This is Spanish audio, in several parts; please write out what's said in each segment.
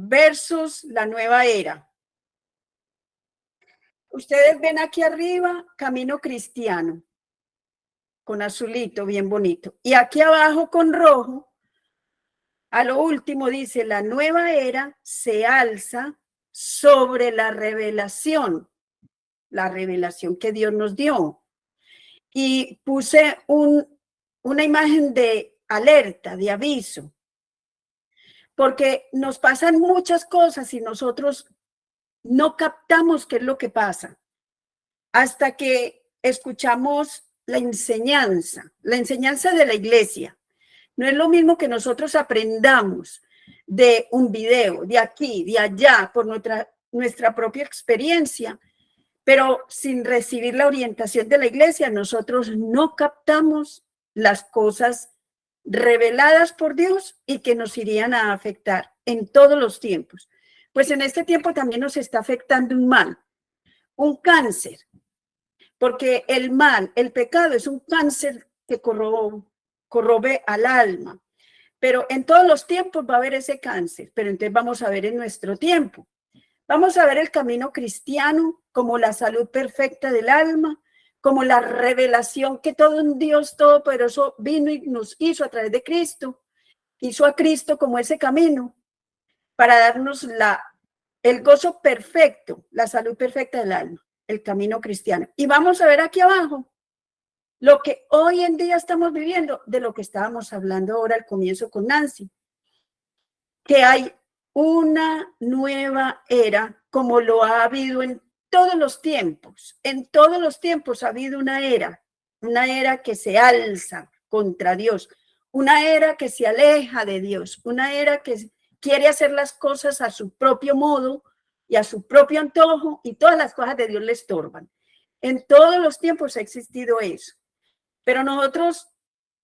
versus la nueva era. Ustedes ven aquí arriba Camino Cristiano, con azulito, bien bonito. Y aquí abajo con rojo, a lo último dice, la nueva era se alza sobre la revelación que Dios nos dio. Y puse una imagen de alerta, de aviso, porque nos pasan muchas cosas y nosotros no captamos qué es lo que pasa hasta que escuchamos la enseñanza de la iglesia. No es lo mismo que nosotros aprendamos de un video, de aquí, de allá, por nuestra propia experiencia, pero sin recibir la orientación de la iglesia, nosotros no captamos las cosas reveladas por Dios y que nos irían a afectar en todos los tiempos. Pues en este tiempo también nos está afectando un mal, un cáncer, porque el mal, el pecado es un cáncer que corrobe al alma. Pero en todos los tiempos va a haber ese cáncer, pero entonces vamos a ver en nuestro tiempo. Vamos a ver el camino cristiano como la salud perfecta del alma, como la revelación que todo un Dios todopoderoso vino y nos hizo a través de Cristo. Hizo a Cristo como ese camino para darnos el gozo perfecto, la salud perfecta del alma, el camino cristiano. Y vamos a ver aquí abajo lo que hoy en día estamos viviendo, de lo que estábamos hablando ahora al comienzo con Nancy, que hay una nueva era, como lo ha habido en todos los tiempos. En todos los tiempos ha habido una era que se alza contra Dios, una era que se aleja de Dios, una era que quiere hacer las cosas a su propio modo y a su propio antojo, y todas las cosas de Dios le estorban. En todos los tiempos ha existido eso. Pero nosotros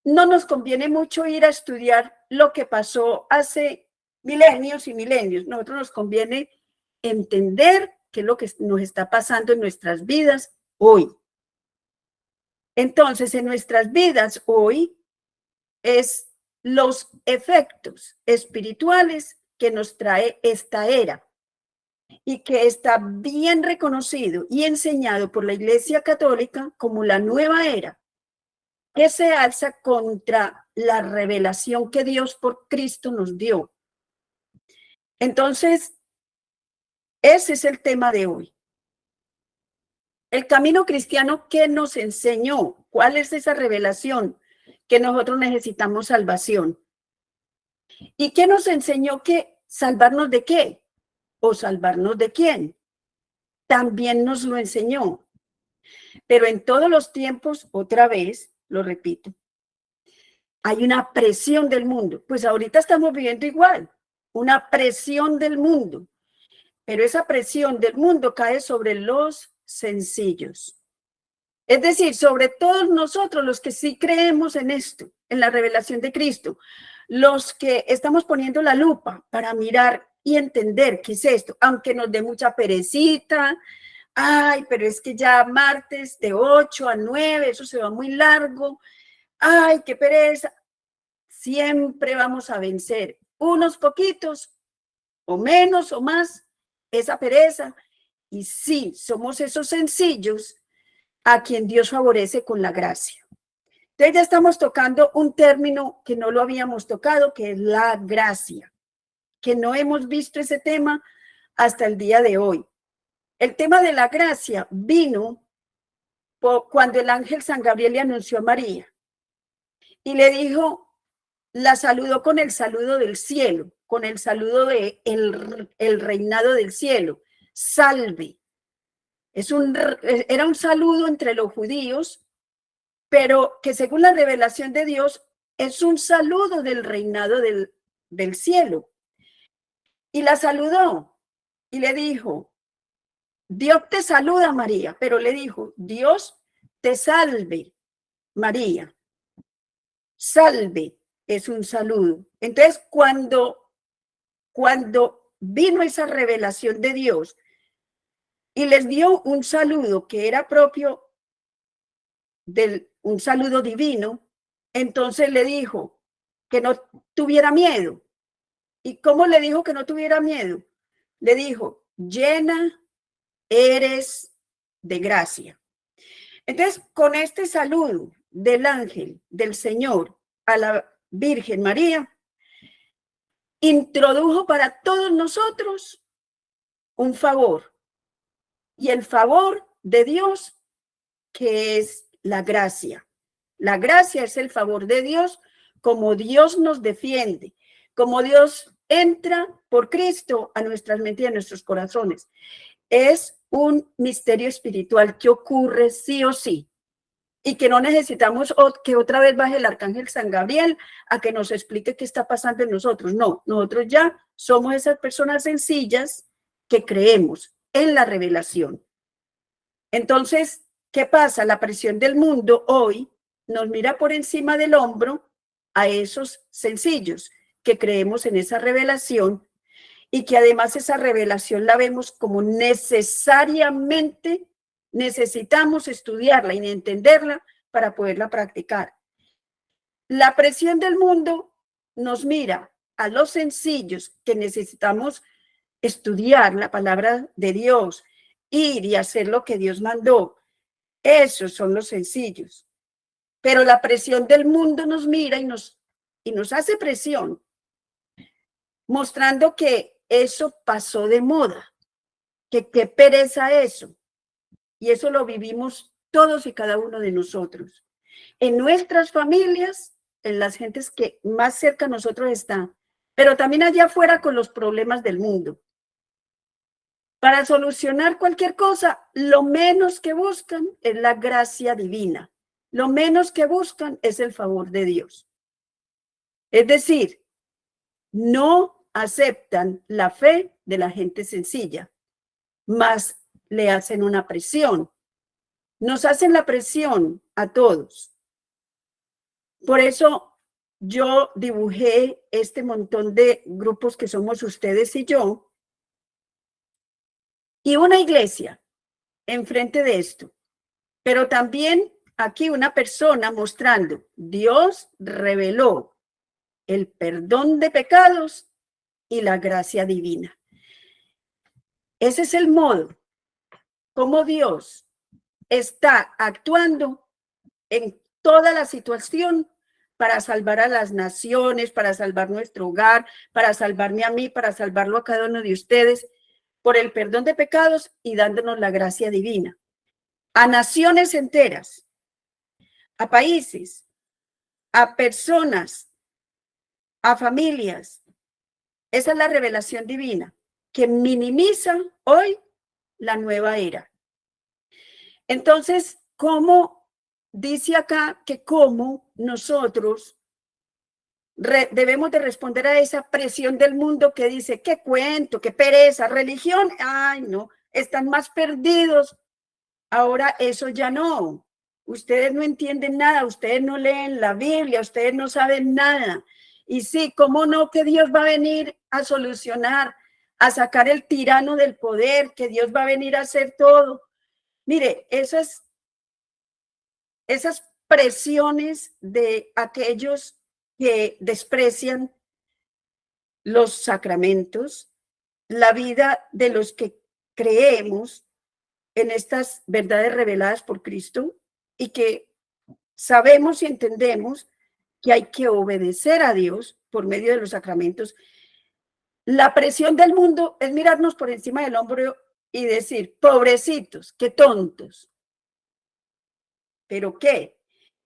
no nos conviene mucho ir a estudiar lo que pasó hace milenios y milenios. Nosotros nos conviene entender qué es lo que nos está pasando en nuestras vidas hoy. Entonces, en nuestras vidas hoy es los efectos espirituales que nos trae esta era y que está bien reconocido y enseñado por la Iglesia Católica como la nueva era, que se alza contra la revelación que Dios por Cristo nos dio. Entonces, ese es el tema de hoy. El camino cristiano que nos enseñó, ¿cuál es esa revelación? Que nosotros necesitamos salvación. ¿Y qué nos enseñó? Que salvarnos de qué o salvarnos de quién. También nos lo enseñó. Pero en todos los tiempos, otra vez, lo repito, hay una presión del mundo. Pues ahorita estamos viviendo igual, una presión del mundo. Pero esa presión del mundo cae sobre los sencillos. Es decir, sobre todos nosotros los que sí creemos en esto, en la revelación de Cristo, los que estamos poniendo la lupa para mirar y entender qué es esto, aunque nos dé mucha perecita. Ay, pero es que ya martes de 8 a 9, eso se va muy largo. Ay, qué pereza. Siempre vamos a vencer unos poquitos o menos o más esa pereza. Y sí, somos esos sencillos a quien Dios favorece con la gracia. Entonces ya estamos tocando un término que no lo habíamos tocado, que es la gracia, que no hemos visto ese tema hasta el día de hoy. El tema de la gracia vino cuando el ángel San Gabriel le anunció a María y le dijo, la saludó con el saludo del cielo, con el saludo de el reinado del cielo. Salve. Era un saludo entre los judíos, pero que según la revelación de Dios es un saludo del reinado del cielo. Y la saludó y le dijo, Dios te saluda, María, pero le dijo, Dios te salve, María. Salve es un saludo. Entonces, cuando vino esa revelación de Dios y les dio un saludo que era propio un saludo divino, entonces le dijo que no tuviera miedo ¿Y cómo le dijo que no tuviera miedo? Le dijo, llena eres de gracia. Entonces, con este saludo del ángel del Señor a la Virgen María, introdujo para todos nosotros un favor. Y el favor de Dios, que es la gracia. La gracia es el favor de Dios, como Dios nos defiende, como Dios entra por Cristo a nuestras mentes y a nuestros corazones. Es un misterio espiritual que ocurre sí o sí, y que no necesitamos que otra vez baje el arcángel San Gabriel a que nos explique qué está pasando en nosotros. No, nosotros ya somos esas personas sencillas que creemos en la revelación. Entonces, ¿qué pasa? La presión del mundo hoy nos mira por encima del hombro a esos sencillos que creemos en esa revelación, y que además esa revelación la vemos como necesariamente necesitamos estudiarla y entenderla para poderla practicar. La presión del mundo nos mira a los sencillos que necesitamos estudiar la palabra de Dios, ir y hacer lo que Dios mandó. Esos son los sencillos. Pero la presión del mundo nos mira y nos hace presión, mostrando que eso pasó de moda, que qué pereza eso. Y eso lo vivimos todos y cada uno de nosotros. En nuestras familias, en las gentes que más cerca a nosotros están, pero también allá afuera con los problemas del mundo. Para solucionar cualquier cosa, lo menos que buscan es la gracia divina. Lo menos que buscan es el favor de Dios. Es decir, no aceptan la fe de la gente sencilla, más le hacen una presión. Nos hacen la presión a todos. Por eso yo dibujé este montón de grupos que somos ustedes y yo, y una iglesia enfrente de esto, pero también aquí una persona mostrando, Dios reveló el perdón de pecados y la gracia divina. Ese es el modo como Dios está actuando en toda la situación para salvar a las naciones, para salvar nuestro hogar, para salvarme a mí, para salvarlo a cada uno de ustedes, por el perdón de pecados y dándonos la gracia divina. A naciones enteras, a países, a personas, a familias. Esa es la revelación divina que minimiza hoy la nueva era. Entonces, ¿cómo dice acá que cómo nosotros debemos de responder a esa presión del mundo que dice, qué cuento, qué pereza, religión? Ay, no, están más perdidos. Ahora eso ya no. Ustedes no entienden nada, ustedes no leen la Biblia, ustedes no saben nada. Y sí, ¿cómo no que Dios va a venir a solucionar, a sacar el tirano del poder, que Dios va a venir a hacer todo? Mire, esas presiones de aquellos que desprecian los sacramentos, la vida de los que creemos en estas verdades reveladas por Cristo y que sabemos y entendemos que hay que obedecer a Dios por medio de los sacramentos. La presión del mundo es mirarnos por encima del hombro y decir, pobrecitos, qué tontos. ¿Pero qué?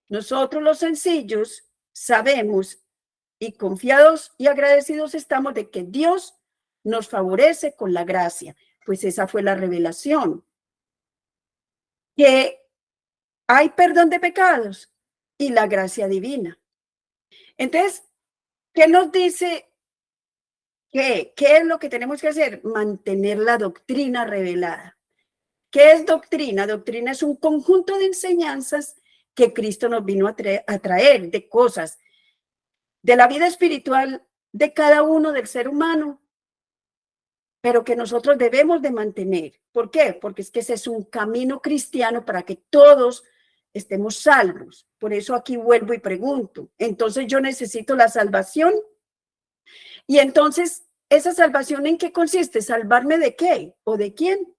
Nosotros los sencillos sabemos y confiados y agradecidos estamos de que Dios nos favorece con la gracia, pues esa fue la revelación. Que hay perdón de pecados y la gracia divina. Entonces, ¿qué nos dice? ¿Qué es lo que tenemos que hacer? Mantener la doctrina revelada. ¿Qué es doctrina? Doctrina es un conjunto de enseñanzas que Cristo nos vino a traer, de cosas de la vida espiritual de cada uno del ser humano, pero que nosotros debemos de mantener. ¿Por qué? Porque es que ese es un camino cristiano para que todos estemos salvos. Por eso aquí vuelvo y pregunto, entonces yo necesito la salvación. Y entonces, ¿esa salvación en qué consiste? ¿Salvarme de qué? ¿O de quién?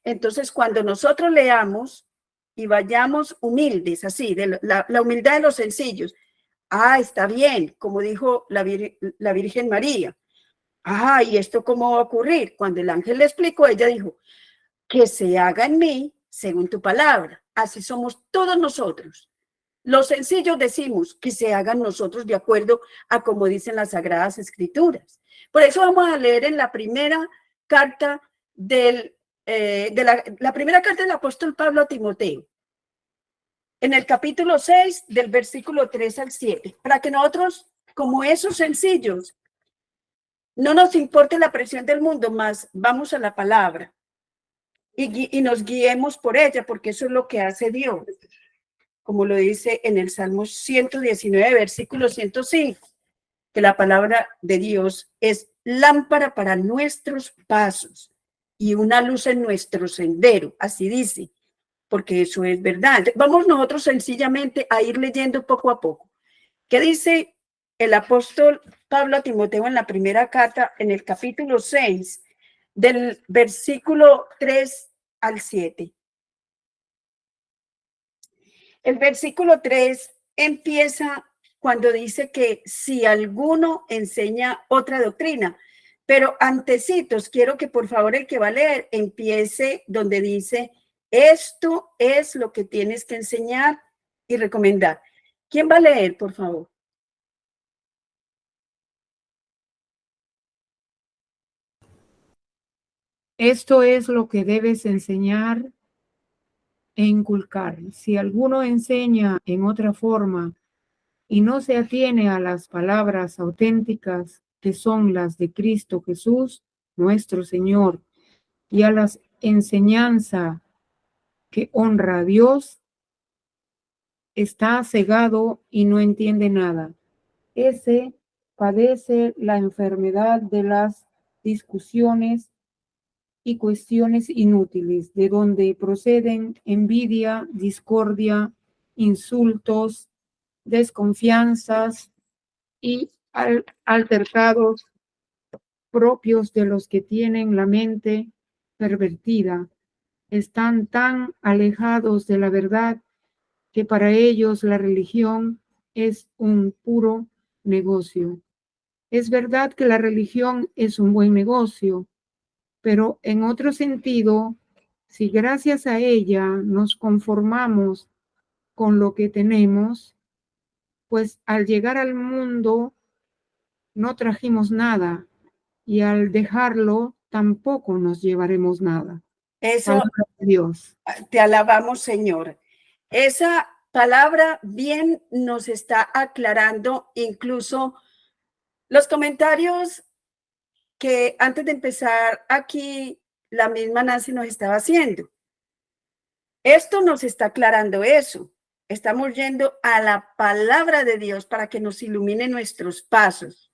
Entonces, cuando nosotros leamos y vayamos humildes, así, de la humildad de los sencillos, está bien, como dijo la Virgen María. ¿Y esto cómo va a ocurrir? Cuando el ángel le explicó, ella dijo, que se haga en mí según tu palabra. Así somos todos nosotros. Los sencillos decimos que se hagan nosotros de acuerdo a como dicen las Sagradas Escrituras. Por eso vamos a leer en la primera carta la primera carta del apóstol Pablo a Timoteo, en el capítulo 6, del versículo 3 al 7, para que nosotros, como esos sencillos, no nos importe la presión del mundo, más vamos a la palabra y nos guiemos por ella, porque eso es lo que hace Dios, como lo dice en el Salmo 119, versículo 105, que la palabra de Dios es lámpara para nuestros pasos y una luz en nuestro sendero, así dice, porque eso es verdad. Vamos nosotros sencillamente a ir leyendo poco a poco. ¿Qué dice el apóstol Pablo a Timoteo en la primera carta, en el capítulo 6, del versículo 3 al 7? El versículo 3 empieza cuando dice que si alguno enseña otra doctrina, pero antecitos, quiero que por favor el que va a leer empiece donde dice, esto es lo que tienes que enseñar y recomendar. ¿Quién va a leer, por favor? Esto es lo que debes enseñar e inculcar. Si alguno enseña en otra forma y no se atiene a las palabras auténticas que son las de Cristo Jesús, nuestro Señor, y a las enseñanzas que honra a Dios, está cegado y no entiende nada. Ese padece la enfermedad de las discusiones y cuestiones inútiles, de donde proceden envidia, discordia, insultos, desconfianzas y altercados propios de los que tienen la mente pervertida. Están tan alejados de la verdad que para ellos la religión es un puro negocio. Es verdad que la religión es un buen negocio, pero en otro sentido, si gracias a ella nos conformamos con lo que tenemos, pues al llegar al mundo no trajimos nada y al dejarlo tampoco nos llevaremos nada. Eso, Palabra de Dios. te alabamos, Señor. Esa palabra bien nos está aclarando incluso los comentarios que antes de empezar aquí la misma Nancy nos estaba haciendo. Esto nos está aclarando eso. Estamos yendo a la palabra de Dios para que nos ilumine nuestros pasos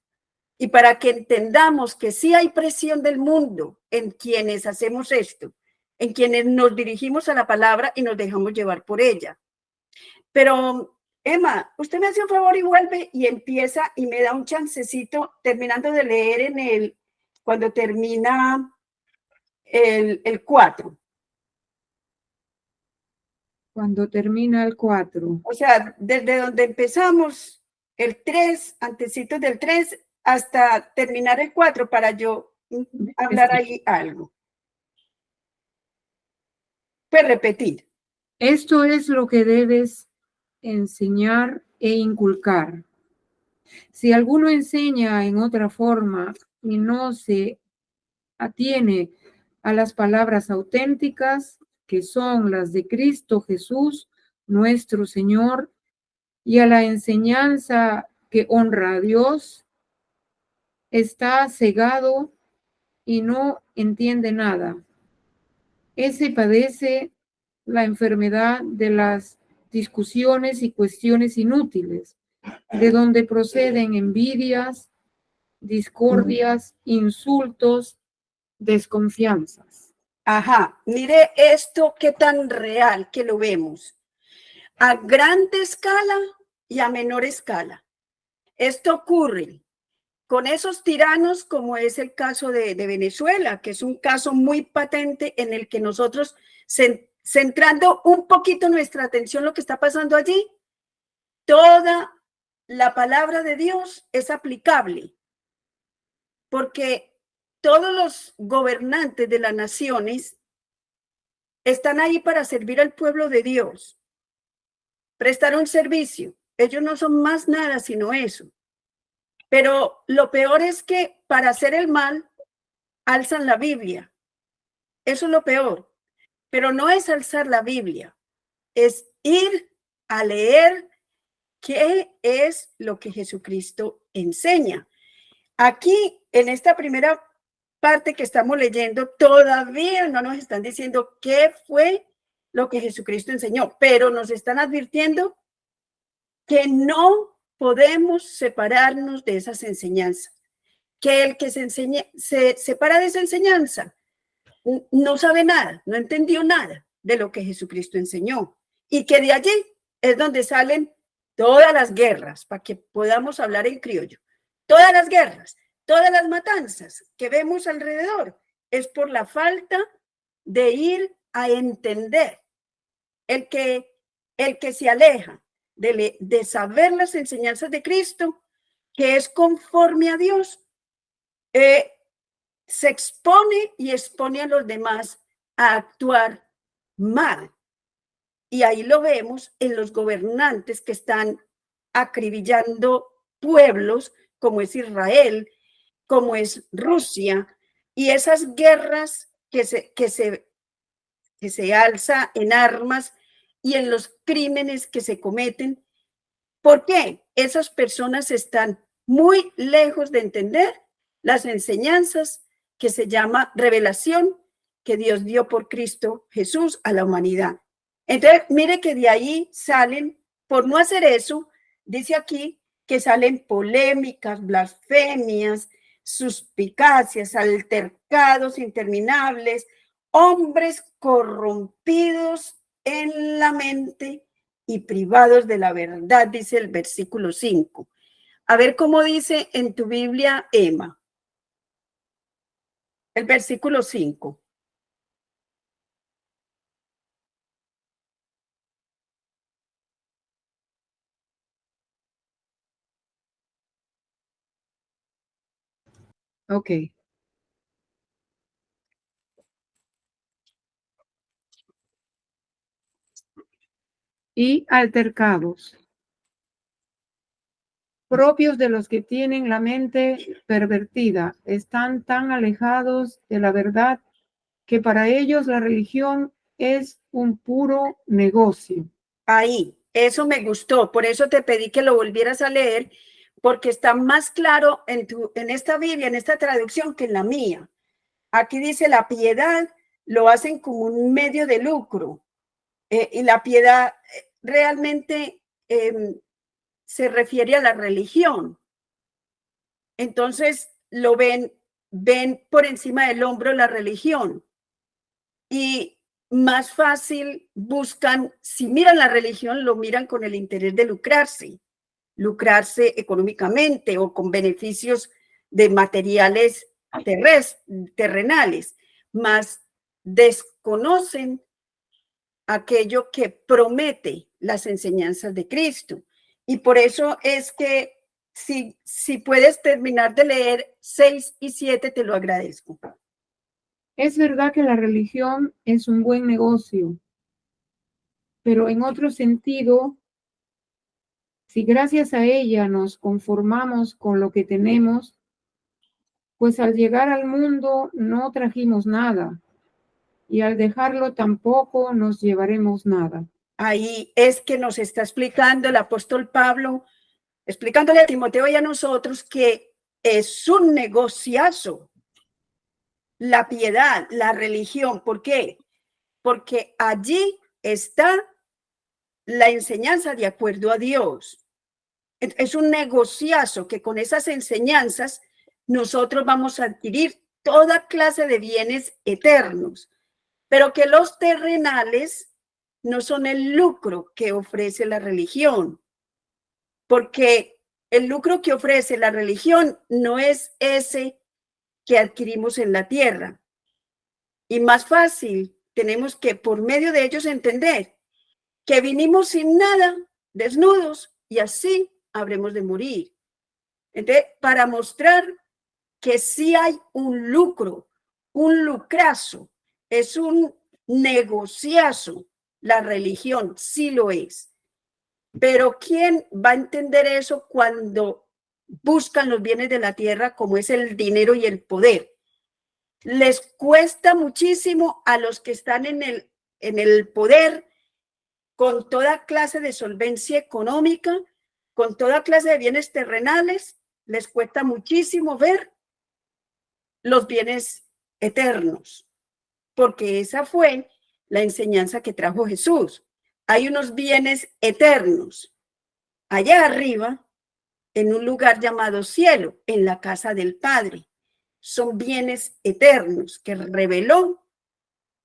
y para que entendamos que sí hay presión del mundo en quienes hacemos esto, en quienes nos dirigimos a la palabra y nos dejamos llevar por ella. Pero, Emma, usted me hace un favor y vuelve y empieza y me da un chancecito terminando de leer cuando termina el 4. Cuando termina el 4. O sea, desde donde empezamos el 3, antecitos del 3, hasta terminar el 4 para yo hablar ahí algo. Pues repetir. Esto es lo que debes enseñar e inculcar. Si alguno enseña en otra forma y no se atiene a las palabras auténticas, que son las de Cristo Jesús, nuestro Señor, y a la enseñanza que honra a Dios, está cegado y no entiende nada. Ese padece la enfermedad de las discusiones y cuestiones inútiles, de donde proceden envidias, discordias, insultos, desconfianzas. Ajá, mire esto qué tan real que lo vemos. A grande escala y a menor escala. Esto ocurre con esos tiranos, como es el caso de Venezuela, que es un caso muy patente en el que nosotros, centrando un poquito nuestra atención en lo que está pasando allí, toda la palabra de Dios es aplicable, porque todos los gobernantes de las naciones están ahí para servir al pueblo de Dios, prestar un servicio. Ellos no son más nada sino eso. Pero lo peor es que para hacer el mal, alzan la Biblia. Eso es lo peor. Pero no es alzar la Biblia, es ir a leer qué es lo que Jesucristo enseña. Aquí, en esta primera parte que estamos leyendo, todavía no nos están diciendo qué fue lo que Jesucristo enseñó, pero nos están advirtiendo que no podemos separarnos de esas enseñanzas, que el que se separa de esa enseñanza no sabe nada, no entendió nada de lo que Jesucristo enseñó, y que de allí es donde salen todas las guerras, para que podamos hablar en criollo, todas las guerras, todas las matanzas que vemos alrededor, es por la falta de ir a entender. El que se aleja de saber las enseñanzas de Cristo, que es conforme a Dios, se expone y expone a los demás a actuar mal. Y ahí lo vemos en los gobernantes que están acribillando pueblos, como es Israel, como es Rusia, y esas guerras que se alza en armas y en los crímenes que se cometen. ¿Por qué? Esas personas están muy lejos de entender las enseñanzas que se llama revelación que Dios dio por Cristo Jesús a la humanidad. Entonces, mire que de ahí salen, por no hacer eso, dice aquí que salen polémicas, blasfemias, suspicacias, altercados interminables, hombres corrompidos en la mente y privados de la verdad, dice el versículo 5. A ver cómo dice en tu Biblia, Emma. El versículo 5. Ok. Y altercados, propios de los que tienen la mente pervertida, están tan alejados de la verdad que para ellos la religión es un puro negocio. Ahí, eso me gustó, por eso te pedí que lo volvieras a leer, porque está más claro en esta Biblia, en esta traducción, que en la mía. Aquí dice la piedad lo hacen como un medio de lucro, y la piedad realmente se refiere a la religión. Entonces lo ven por encima del hombro la religión, y más fácil buscan, si miran la religión, lo miran con el interés de lucrarse económicamente o con beneficios de materiales terrenales, más desconocen aquello que promete las enseñanzas de Cristo. Y por eso es que si puedes terminar de leer 6 y 7, te lo agradezco. Es verdad que la religión es un buen negocio, pero en otro sentido, si gracias a ella nos conformamos con lo que tenemos, pues al llegar al mundo no trajimos nada, y al dejarlo tampoco nos llevaremos nada. Ahí es que nos está explicando el apóstol Pablo, explicándole a Timoteo y a nosotros que es un negociazo la piedad, la religión. ¿Por qué? Porque allí está la enseñanza de acuerdo a Dios. Es un negociazo que con esas enseñanzas nosotros vamos a adquirir toda clase de bienes eternos, pero que los terrenales no son el lucro que ofrece la religión, porque el lucro que ofrece la religión no es ese que adquirimos en la tierra. Y más fácil, tenemos que por medio de ellos entender que vinimos sin nada, desnudos, y así habremos de morir. Entonces, para mostrar que sí hay un lucro, un lucrazo, es un negociazo, la religión sí lo es. Pero ¿quién va a entender eso cuando buscan los bienes de la tierra, como es el dinero y el poder? Les cuesta muchísimo a los que están en el poder, con toda clase de solvencia económica, con toda clase de bienes terrenales, les cuesta muchísimo ver los bienes eternos, porque esa fue la enseñanza que trajo Jesús. Hay unos bienes eternos allá arriba, en un lugar llamado cielo, en la casa del Padre. Son bienes eternos que reveló,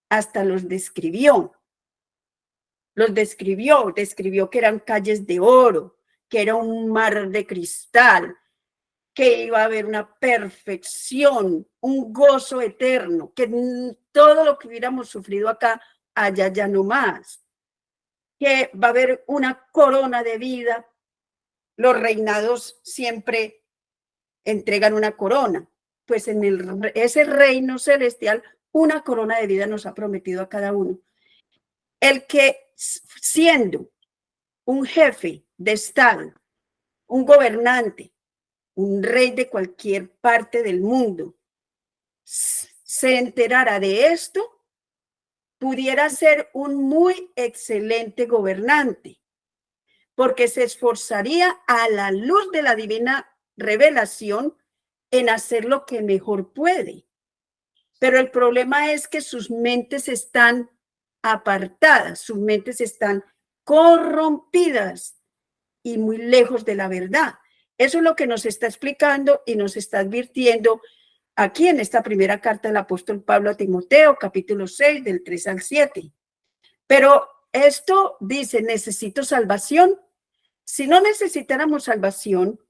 hasta los describió. Los describió que eran calles de oro, que era un mar de cristal, que iba a haber una perfección, un gozo eterno, que todo lo que hubiéramos sufrido acá, allá ya no más, que va a haber una corona de vida. Los reinados siempre entregan una corona, pues en ese reino celestial, una corona de vida nos ha prometido a cada uno. El que siendo un jefe de Estado, un gobernante, un rey de cualquier parte del mundo, se enterara de esto, pudiera ser un muy excelente gobernante, porque se esforzaría a la luz de la divina revelación en hacer lo que mejor puede. Pero el problema es que sus mentes están apartadas, sus mentes están corrompidas y muy lejos de la verdad. Eso es lo que nos está explicando y nos está advirtiendo aquí en esta primera carta del apóstol Pablo a Timoteo, capítulo 6, del 3 al 7. Pero esto dice, necesito salvación. Si no necesitáramos salvación,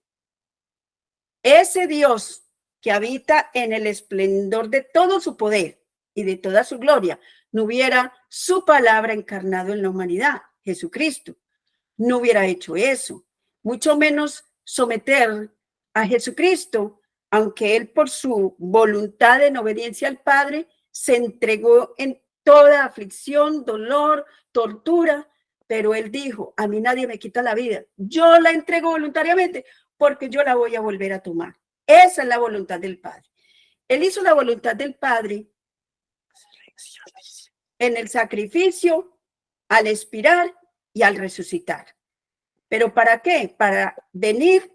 ese Dios que habita en el esplendor de todo su poder y de toda su gloria, no hubiera su palabra encarnado en la humanidad, Jesucristo. No hubiera hecho eso, mucho menos someter a Jesucristo, aunque él por su voluntad en obediencia al Padre se entregó en toda aflicción, dolor, tortura, pero él dijo, a mí nadie me quita la vida, yo la entrego voluntariamente porque yo la voy a volver a tomar. Esa es la voluntad del Padre. Él hizo la voluntad del Padre en el sacrificio, al expirar y al resucitar. ¿Pero para qué? Para venir,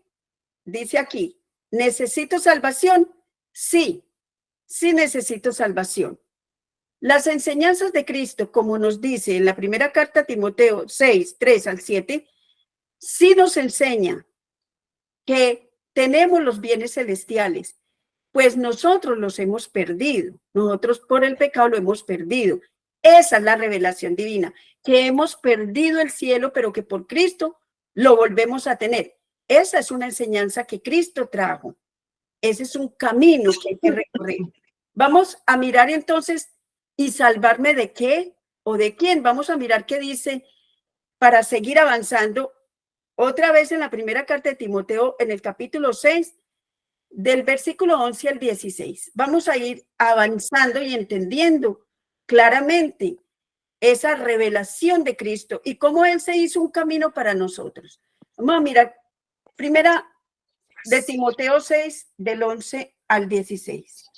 dice aquí, ¿necesito salvación? Sí, sí necesito salvación. Las enseñanzas de Cristo, como nos dice en la primera carta a Timoteo 6, 3 al 7, sí nos enseña que tenemos los bienes celestiales, pues nosotros los hemos perdido. Nosotros por el pecado lo hemos perdido. Esa es la revelación divina, que hemos perdido el cielo, pero que por Cristo lo volvemos a tener. Esa es una enseñanza que Cristo trajo. Ese es un camino que hay que recorrer. Vamos a mirar entonces, ¿y salvarme de qué o de quién? Vamos a mirar qué dice para seguir avanzando. Otra vez en la primera carta de Timoteo, en el capítulo 6, del versículo 11 al 16. Vamos a ir avanzando y entendiendo claramente esa revelación de Cristo y cómo Él se hizo un camino para nosotros. Vamos a mirar primera de Timoteo 6, del 11 al 16.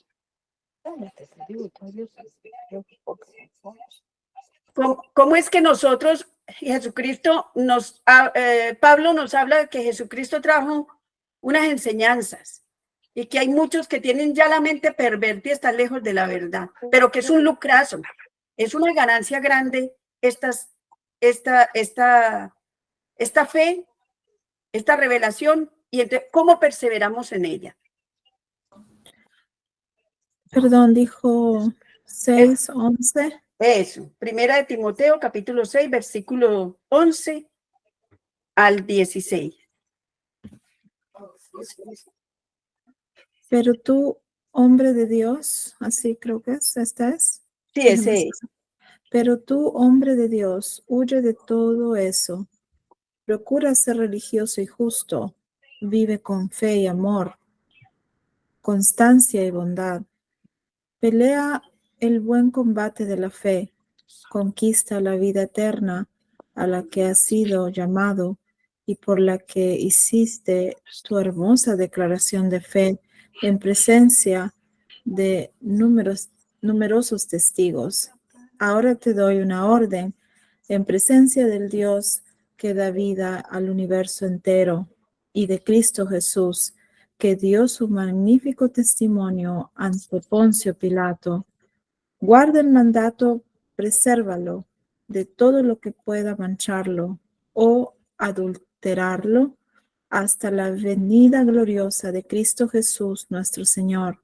¿Cómo es que nosotros, Jesucristo, Pablo nos habla de que Jesucristo trajo unas enseñanzas y que hay muchos que tienen ya la mente pervertida, están lejos de la verdad, pero que es un lucrazo, es una ganancia grande esta fe, esta revelación, y entonces, ¿cómo perseveramos en ella? Perdón, dijo 6, 11. Eso, primera de Timoteo, capítulo 6, versículo 11 al 16. Pero tú, hombre de Dios, así creo que es, esta es. Sí, ese es. Pero tú, hombre de Dios, huye de todo eso. Procura ser religioso y justo. Vive con fe y amor, constancia y bondad. Pelea el buen combate de la fe. Conquista la vida eterna a la que has sido llamado y por la que hiciste tu hermosa declaración de fe en presencia de numerosos testigos. Ahora te doy una orden en presencia del Dios que da vida al universo entero y de Cristo Jesús, que dio su magnífico testimonio ante Poncio Pilato. Guarda el mandato, presérvalo de todo lo que pueda mancharlo o adulterarlo hasta la venida gloriosa de Cristo Jesús nuestro Señor.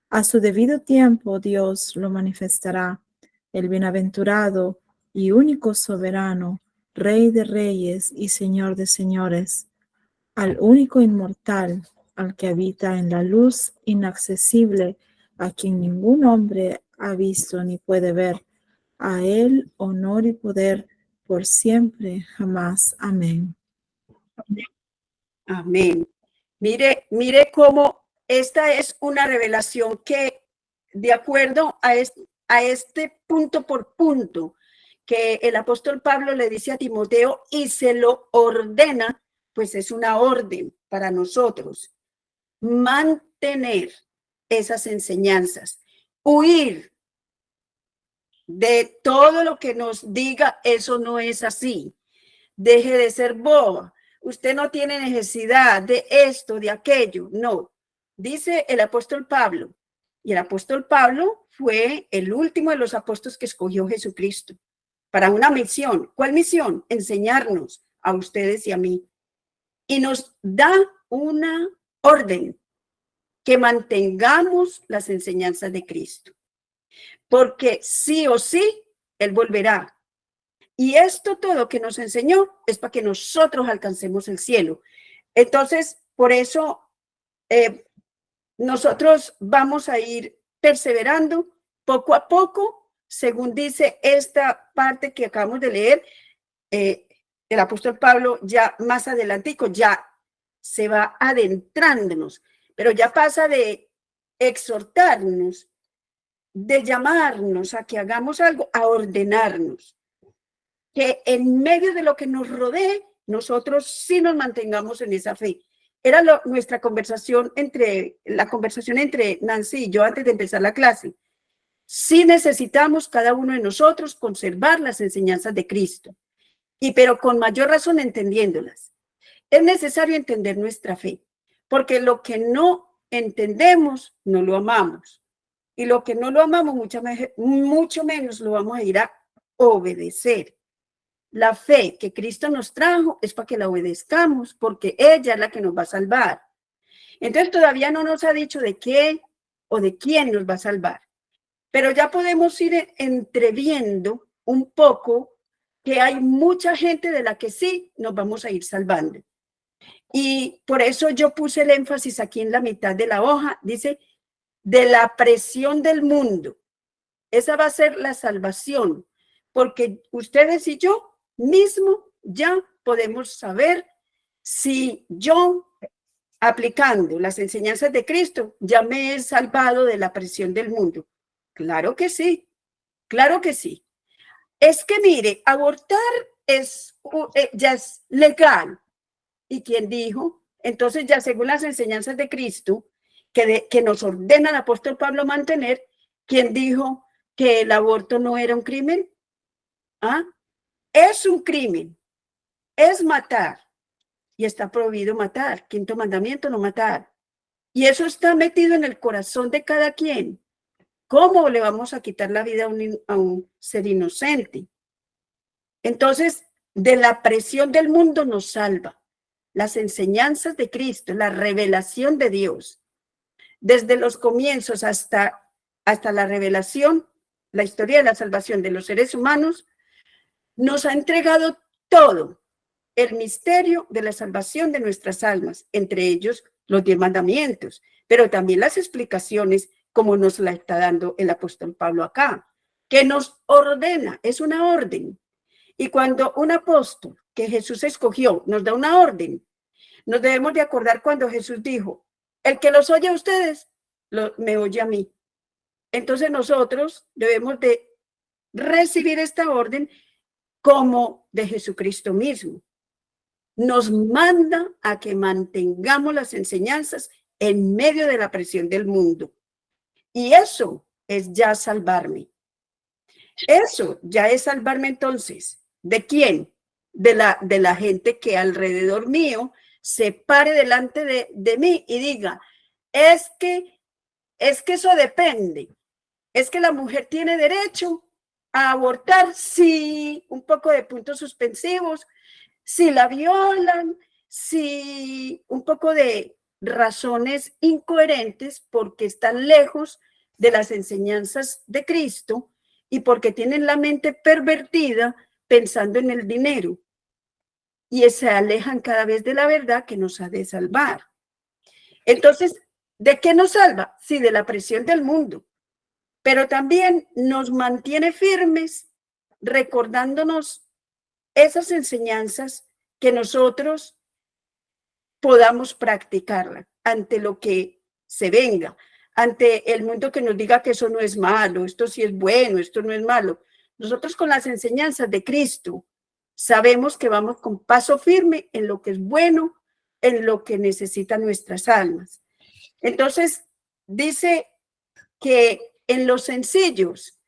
A su debido tiempo Dios lo manifestará, el bienaventurado y único soberano, Rey de reyes y Señor de señores, al único inmortal, al que habita en la luz inaccesible, a quien ningún hombre ha visto ni puede ver. A él honor y poder por siempre, jamás. Amén. Amén. Mire cómo esta es una revelación que, de acuerdo a este punto por punto, que el apóstol Pablo le dice a Timoteo y se lo ordena, pues es una orden para nosotros. Mantener esas enseñanzas, huir de todo lo que nos diga, eso no es así. Deje de ser boba. Usted no tiene necesidad de esto, de aquello. No. Dice el apóstol Pablo. Y el apóstol Pablo fue el último de los apóstoles que escogió Jesucristo para una misión. ¿Cuál misión? Enseñarnos a ustedes y a mí. Y nos da una orden, que mantengamos las enseñanzas de Cristo. Porque sí o sí, Él volverá. Y esto todo que nos enseñó es para que nosotros alcancemos el cielo. Entonces, por eso nosotros vamos a ir perseverando poco a poco, según dice esta parte que acabamos de leer. El apóstol Pablo ya más adelantico ya se va adentrándonos, pero ya pasa de exhortarnos, de llamarnos a que hagamos algo, a ordenarnos. Que en medio de lo que nos rodee, nosotros sí nos mantengamos en esa fe. Era nuestra conversación la conversación entre Nancy y yo antes de empezar la clase. Sí necesitamos cada uno de nosotros conservar las enseñanzas de Cristo, pero con mayor razón entendiéndolas. Es necesario entender nuestra fe, porque lo que no entendemos no lo amamos. Y lo que no lo amamos, mucho menos lo vamos a ir a obedecer. La fe que Cristo nos trajo es para que la obedezcamos, porque ella es la que nos va a salvar. Entonces todavía no nos ha dicho de qué o de quién nos va a salvar, pero ya podemos ir entreviendo un poco que hay mucha gente de la que sí nos vamos a ir salvando. Y por eso yo puse el énfasis aquí en la mitad de la hoja, dice, de la presión del mundo. Esa va a ser la salvación, porque ustedes y yo mismo ya podemos saber si yo, aplicando las enseñanzas de Cristo, ya me he salvado de la presión del mundo. Claro que sí, claro que sí. Es que mire, abortar ya es legal. ¿Y quién dijo? Entonces ya según las enseñanzas de Cristo, que nos ordena el apóstol Pablo mantener, ¿quién dijo que el aborto no era un crimen? ¿Ah? Es un crimen, es matar, y está prohibido matar. Quinto mandamiento, no matar. Y eso está metido en el corazón de cada quien. ¿Cómo le vamos a quitar la vida a un ser inocente? Entonces, de la presión del mundo nos salva las enseñanzas de Cristo, la revelación de Dios. Desde los comienzos hasta la revelación, la historia de la salvación de los seres humanos, nos ha entregado todo el misterio de la salvación de nuestras almas, entre ellos los 10 mandamientos, pero también las explicaciones como nos la está dando el apóstol Pablo acá, que nos ordena, es una orden. Y cuando un apóstol que Jesús escogió nos da una orden, nos debemos de acordar cuando Jesús dijo, el que los oye a ustedes, me oye a mí. Entonces nosotros debemos de recibir esta orden como de Jesucristo mismo. Nos manda a que mantengamos las enseñanzas en medio de la presión del mundo. Y eso es ya salvarme. Eso ya es salvarme entonces. ¿De quién? De la gente que alrededor mío se pare delante de mí y diga, es que eso depende. Es que la mujer tiene derecho a abortar, sí, un poco de puntos suspensivos, si la violan, si un poco de razones incoherentes porque están lejos de las enseñanzas de Cristo y porque tienen la mente pervertida pensando en el dinero y se alejan cada vez de la verdad que nos ha de salvar. Entonces, ¿de qué nos salva? Sí, de la presión del mundo, pero también nos mantiene firmes recordándonos esas enseñanzas que nosotros podamos practicarla ante lo que se venga, ante el mundo que nos diga que eso no es malo, esto sí es bueno, esto no es malo. Nosotros con las enseñanzas de Cristo sabemos que vamos con paso firme en lo que es bueno, en lo que necesitan nuestras almas. Entonces, dice que en los sencillos,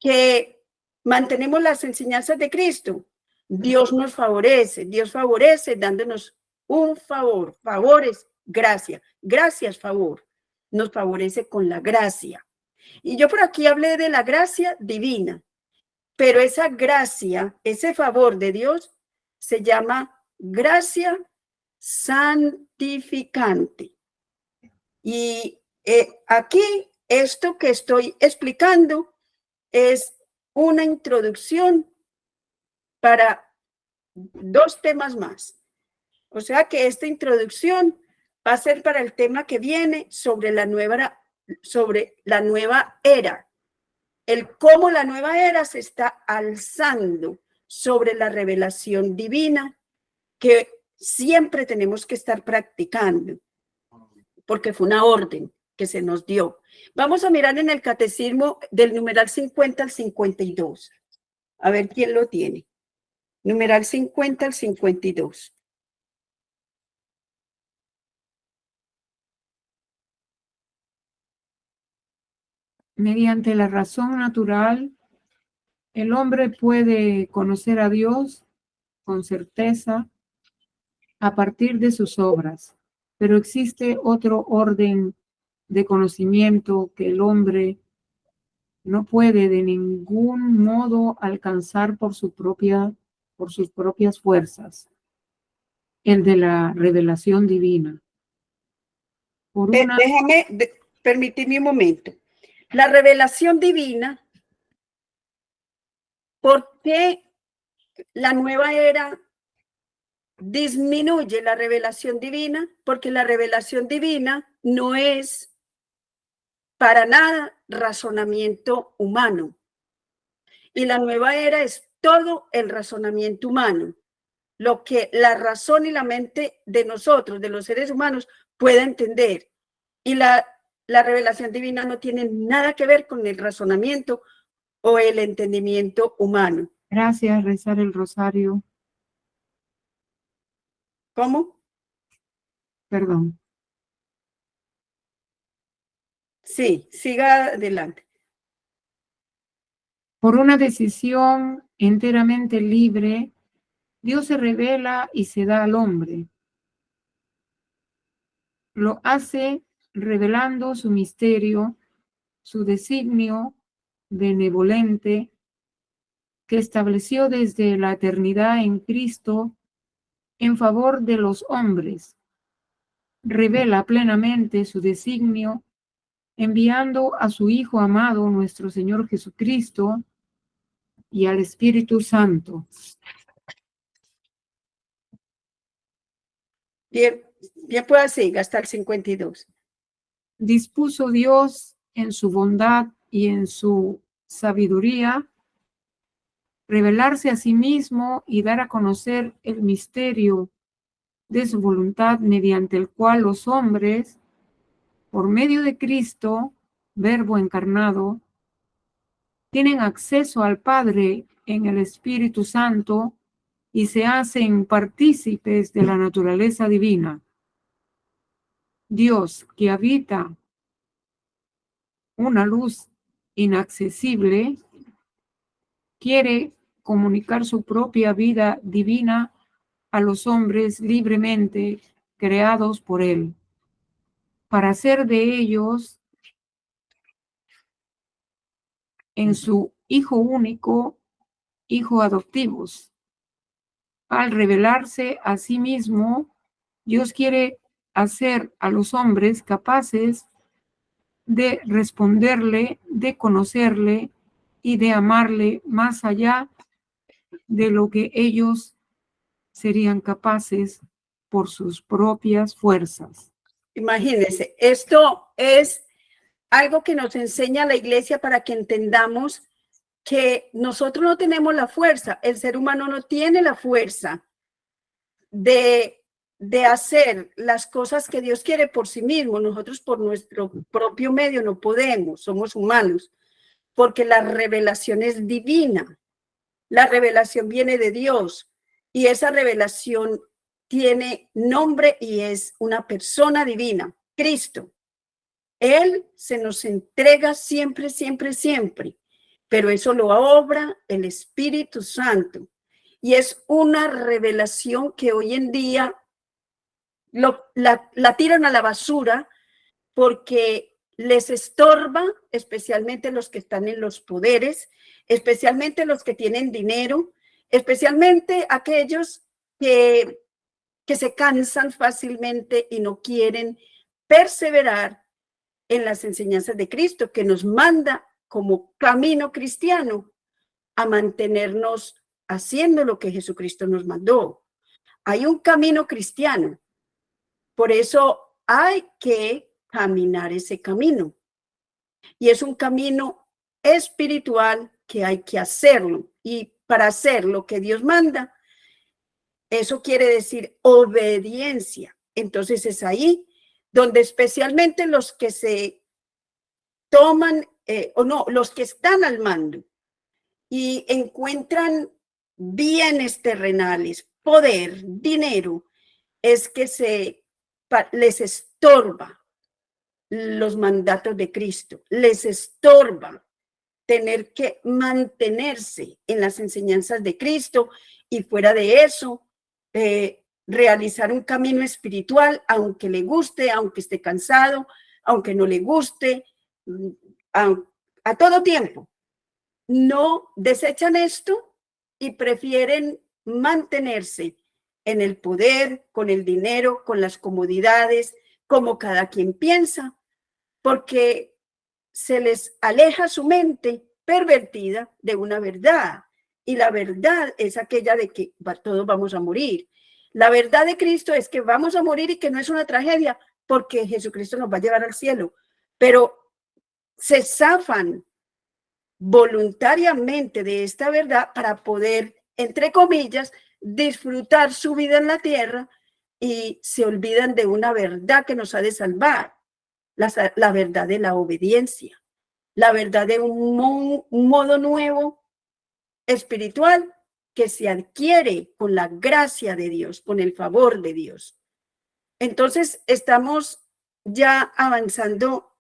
que mantenemos las enseñanzas de Cristo, Dios nos favorece, Dios favorece dándonos un favor, favores, gracia, gracias, favor, nos favorece con la gracia. Y yo por aquí hablé de la gracia divina, pero esa gracia, ese favor de Dios se llama gracia santificante. Y aquí esto que estoy explicando es una introducción para 2 temas más. O sea que esta introducción va a ser para el tema que viene sobre la nueva era, el cómo la nueva era se está alzando sobre la revelación divina que siempre tenemos que estar practicando, porque fue una orden que se nos dio. Vamos a mirar en el catecismo del numeral 50 al 52. A ver quién lo tiene. Numeral 50 al 52. Mediante la razón natural, el hombre puede conocer a Dios con certeza a partir de sus obras, pero existe otro orden de conocimiento que el hombre no puede de ningún modo alcanzar por sus propias fuerzas, el de la revelación divina. Permíteme un momento. La revelación divina, ¿por qué la nueva era disminuye la revelación divina? Porque la revelación divina no es para nada razonamiento humano. Y la nueva era es todo el razonamiento humano, lo que la razón y la mente de nosotros, de los seres humanos, puede entender. Y la revelación divina no tiene nada que ver con el razonamiento o el entendimiento humano. Gracias, rezar el rosario. ¿Cómo? Perdón. Sí, siga adelante. Por una decisión enteramente libre, Dios se revela y se da al hombre. Lo hace revelando su misterio, su designio benevolente que estableció desde la eternidad en Cristo en favor de los hombres. Revela plenamente su designio enviando a su Hijo amado, nuestro Señor Jesucristo, y al Espíritu Santo. Bien, bien pueda seguir hasta el 52. Dispuso Dios en su bondad y en su sabiduría revelarse a sí mismo y dar a conocer el misterio de su voluntad, mediante el cual los hombres, por medio de Cristo, Verbo encarnado, tienen acceso al Padre en el Espíritu Santo y se hacen partícipes de la naturaleza divina. Dios, que habita una luz inaccesible, quiere comunicar su propia vida divina a los hombres libremente creados por Él, para hacer de ellos en su Hijo único, Hijo adoptivos. Al revelarse a sí mismo, Dios quiere hacer a los hombres capaces de responderle, de conocerle y de amarle más allá de lo que ellos serían capaces por sus propias fuerzas. Imagínense, esto es algo que nos enseña la iglesia para que entendamos que nosotros no tenemos la fuerza, el ser humano no tiene la fuerza de hacer las cosas que Dios quiere por sí mismo. Nosotros por nuestro propio medio no podemos, somos humanos, porque la revelación es divina. La revelación viene de Dios y esa revelación tiene nombre y es una persona divina, Cristo. Él se nos entrega siempre, siempre, siempre, pero eso lo obra el Espíritu Santo. Y es una revelación que hoy en día la tiran a la basura porque les estorba, especialmente los que están en los poderes, especialmente los que tienen dinero, especialmente aquellos que se cansan fácilmente y no quieren perseverar en las enseñanzas de Cristo, que nos manda como camino cristiano a mantenernos haciendo lo que Jesucristo nos mandó. Hay un camino cristiano, por eso hay que caminar ese camino. Y es un camino espiritual que hay que hacerlo. Y para hacer lo que Dios manda, eso quiere decir obediencia. Entonces es ahí donde especialmente los que se toman, los que están al mando y encuentran bienes terrenales, poder, dinero, es que les estorba los mandatos de Cristo, les estorba tener que mantenerse en las enseñanzas de Cristo y fuera de eso, realizar un camino espiritual, aunque le guste, aunque esté cansado, aunque no le guste, a todo tiempo. No desechan esto y prefieren mantenerse en el poder, con el dinero, con las comodidades, como cada quien piensa, porque se les aleja su mente pervertida de una verdad. Y la verdad es aquella de que todos vamos a morir. La verdad de Cristo es que vamos a morir y que no es una tragedia porque Jesucristo nos va a llevar al cielo. Pero se zafan voluntariamente de esta verdad para poder, entre comillas, disfrutar su vida en la tierra y se olvidan de una verdad que nos ha de salvar, la verdad de la obediencia, la verdad de un modo nuevo espiritual que se adquiere con la gracia de Dios, con el favor de Dios. Entonces, estamos ya avanzando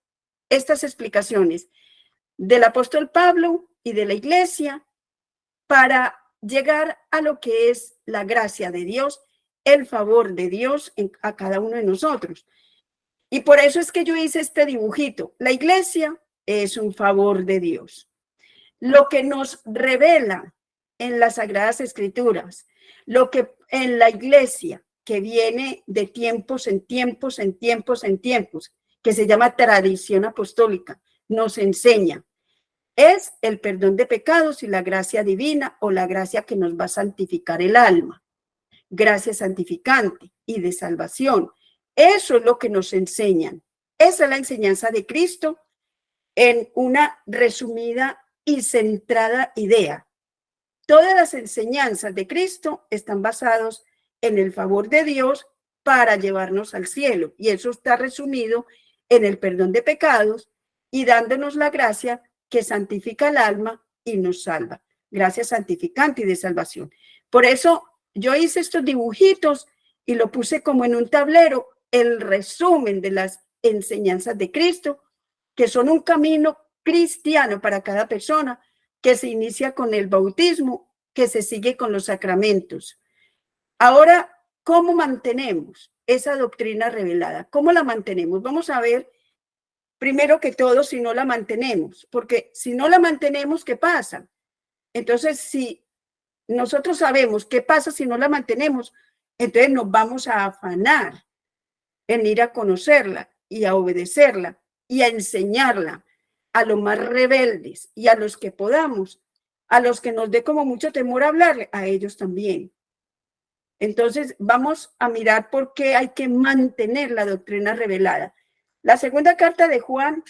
estas explicaciones del apóstol Pablo y de la iglesia para llegar a lo que es la gracia de Dios, el favor de Dios a cada uno de nosotros. Y por eso es que yo hice este dibujito. La iglesia es un favor de Dios. Lo que nos revela en las Sagradas Escrituras, lo que en la iglesia, que viene de tiempos en tiempos, en tiempos, en tiempos, que se llama tradición apostólica, nos enseña, es el perdón de pecados y la gracia divina o la gracia que nos va a santificar el alma, gracia santificante. y de salvación. Eso es lo que nos enseñan. Esa es la enseñanza de Cristo en una resumida y centrada idea. Todas las enseñanzas de Cristo están basadas en el favor de Dios para llevarnos al cielo. Y eso está resumido en el perdón de pecados y dándonos la gracia que santifica el alma y nos salva. Gracia santificante y de salvación. Por eso yo hice estos dibujitos y lo puse como en un tablero, el resumen de las enseñanzas de Cristo, que son un camino cristiano para cada persona, que se inicia con el bautismo, que se sigue con los sacramentos. Ahora, ¿cómo mantenemos esa doctrina revelada? ¿Cómo la mantenemos? Vamos a ver, primero que todo, si no la mantenemos, porque si no la mantenemos, ¿qué pasa? Entonces, si nosotros sabemos qué pasa si no la mantenemos, entonces nos vamos a afanar en ir a conocerla y a obedecerla y a enseñarla a los más rebeldes y a los que podamos, a los que nos dé como mucho temor hablarle, a ellos también. Entonces, vamos a mirar por qué hay que mantener la doctrina revelada. La segunda carta de Juan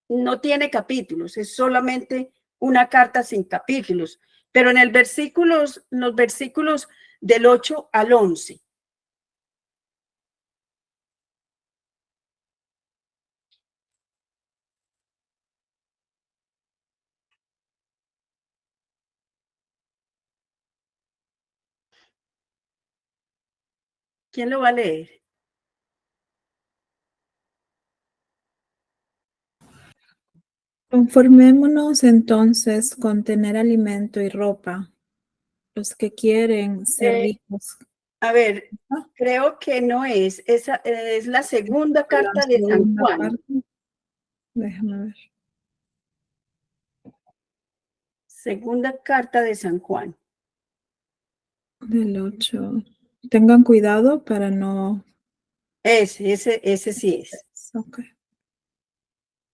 no tiene capítulos, es solamente una carta sin capítulos, pero en los versículos del 8 al 11. ¿Quién lo va a leer? Conformémonos entonces con tener alimento y ropa, los que quieren ser ricos. A ver, ¿Ah? creo que no es. Esa es la segunda La carta de San segunda Juan. parte. Déjame ver. Segunda carta de San Juan. Del 8. Tengan cuidado para no... Ese sí es. Ok.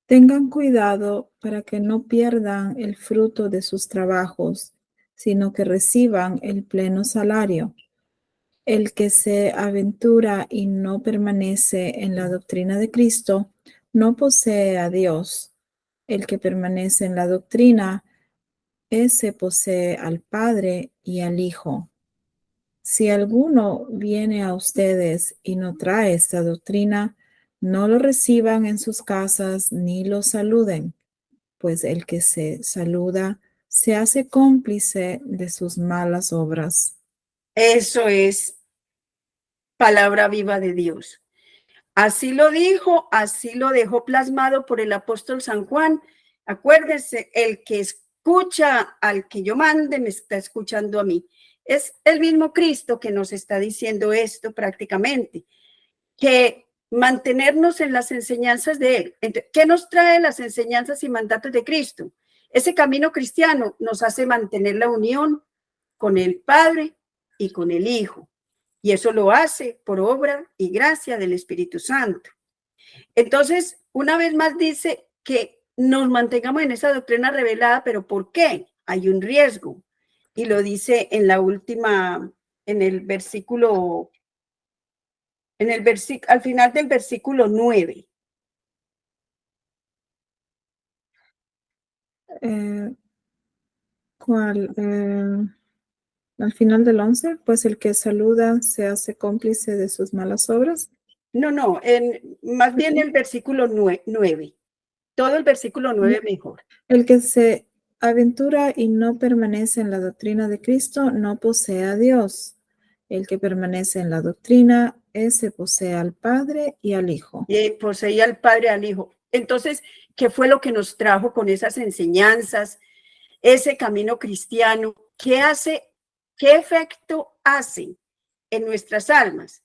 Tengan cuidado para que no pierdan el fruto de sus trabajos, sino que reciban el pleno salario. El que se aventura y no permanece en la doctrina de Cristo, no posee a Dios. El que permanece en la doctrina, ese posee al Padre y al Hijo. Si alguno viene a ustedes y no trae esta doctrina, no lo reciban en sus casas ni lo saluden, pues el que se saluda se hace cómplice de sus malas obras. Eso es palabra viva de Dios. Así lo dijo, así lo dejó plasmado por el apóstol San Juan. Acuérdense, el que escucha al que yo mande me está escuchando a mí. Es el mismo Cristo que nos está diciendo esto prácticamente, que mantenernos en las enseñanzas de Él. Entonces, ¿qué nos trae las enseñanzas y mandatos de Cristo? Ese camino cristiano nos hace mantener la unión con el Padre y con el Hijo. Y eso lo hace por obra y gracia del Espíritu Santo. Entonces, una vez más dice que nos mantengamos en esa doctrina revelada, pero ¿por qué? Hay un riesgo. Y lo dice en la última, en el versículo, al final del versículo 9. ¿Cuál? Al final del 11, pues el que saluda se hace cómplice de sus malas obras. No, más bien el versículo 9. Todo el versículo 9 mejor. El que se aventura y no permanece en la doctrina de Cristo no posee a Dios. El que permanece en la doctrina, ese posee al Padre y al Hijo. Y poseía al Padre y al Hijo. Entonces, ¿qué fue lo que nos trajo con esas enseñanzas, ese camino cristiano? ¿Qué hace? ¿Qué efecto hace en nuestras almas?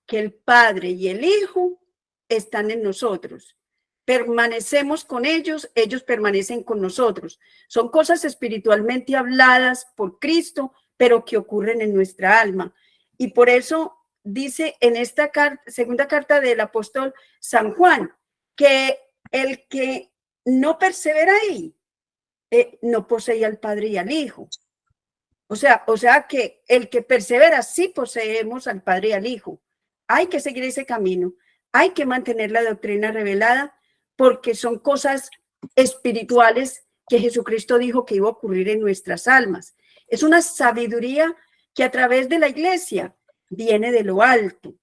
Que el Padre y el Hijo están en nosotros. Permanecemos con ellos, ellos permanecen con nosotros. Son cosas espiritualmente habladas por Cristo, pero que ocurren en nuestra alma. Y por eso dice en esta segunda carta del apóstol San Juan, que el que no persevera ahí, no posee al Padre y al Hijo. O sea que el que persevera, sí poseemos al Padre y al Hijo. Hay que seguir ese camino. Hay que mantener la doctrina revelada porque son cosas espirituales que Jesucristo dijo que iba a ocurrir en nuestras almas. Es una sabiduría que a través de la iglesia viene de lo alto.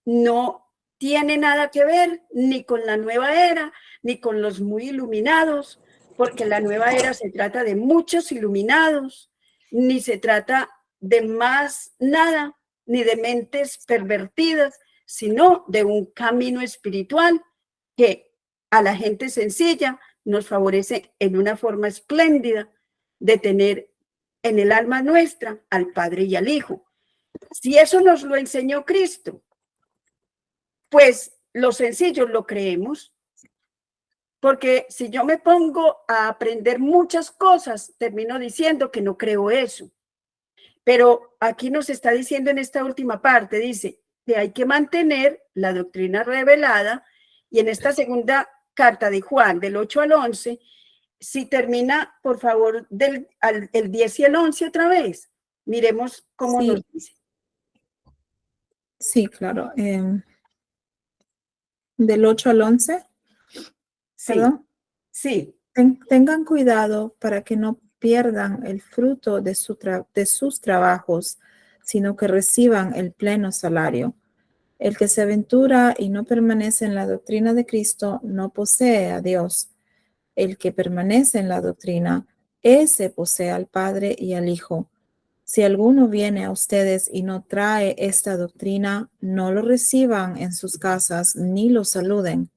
No tiene nada que ver ni con la nueva era, ni con los muy iluminados, porque la nueva era se trata de muchos iluminados, ni se trata de más nada, ni de mentes pervertidas, sino de un camino espiritual que a la gente sencilla nos favorece en una forma espléndida de tener en el alma nuestra al Padre y al Hijo. Si eso nos lo enseñó Cristo, pues los sencillos lo creemos, porque si yo me pongo a aprender muchas cosas, termino diciendo que no creo eso. Pero aquí nos está diciendo en esta última parte, dice que hay que mantener la doctrina revelada, y en esta segunda carta de Juan, del 8 al 11, si termina, por favor, el 10 y el 11 otra vez, miremos cómo Sí. nos dice. Sí, claro. Del 8 al 11, Sí, perdón. sí. Tengan cuidado para que no pierdan el fruto de sus trabajos, sino que reciban el pleno salario. El que se aventura y no permanece en la doctrina de Cristo no posee a Dios. El que permanece en la doctrina, ese posee al Padre y al Hijo. Si alguno viene a ustedes y no trae esta doctrina, no lo reciban en sus casas ni lo saluden,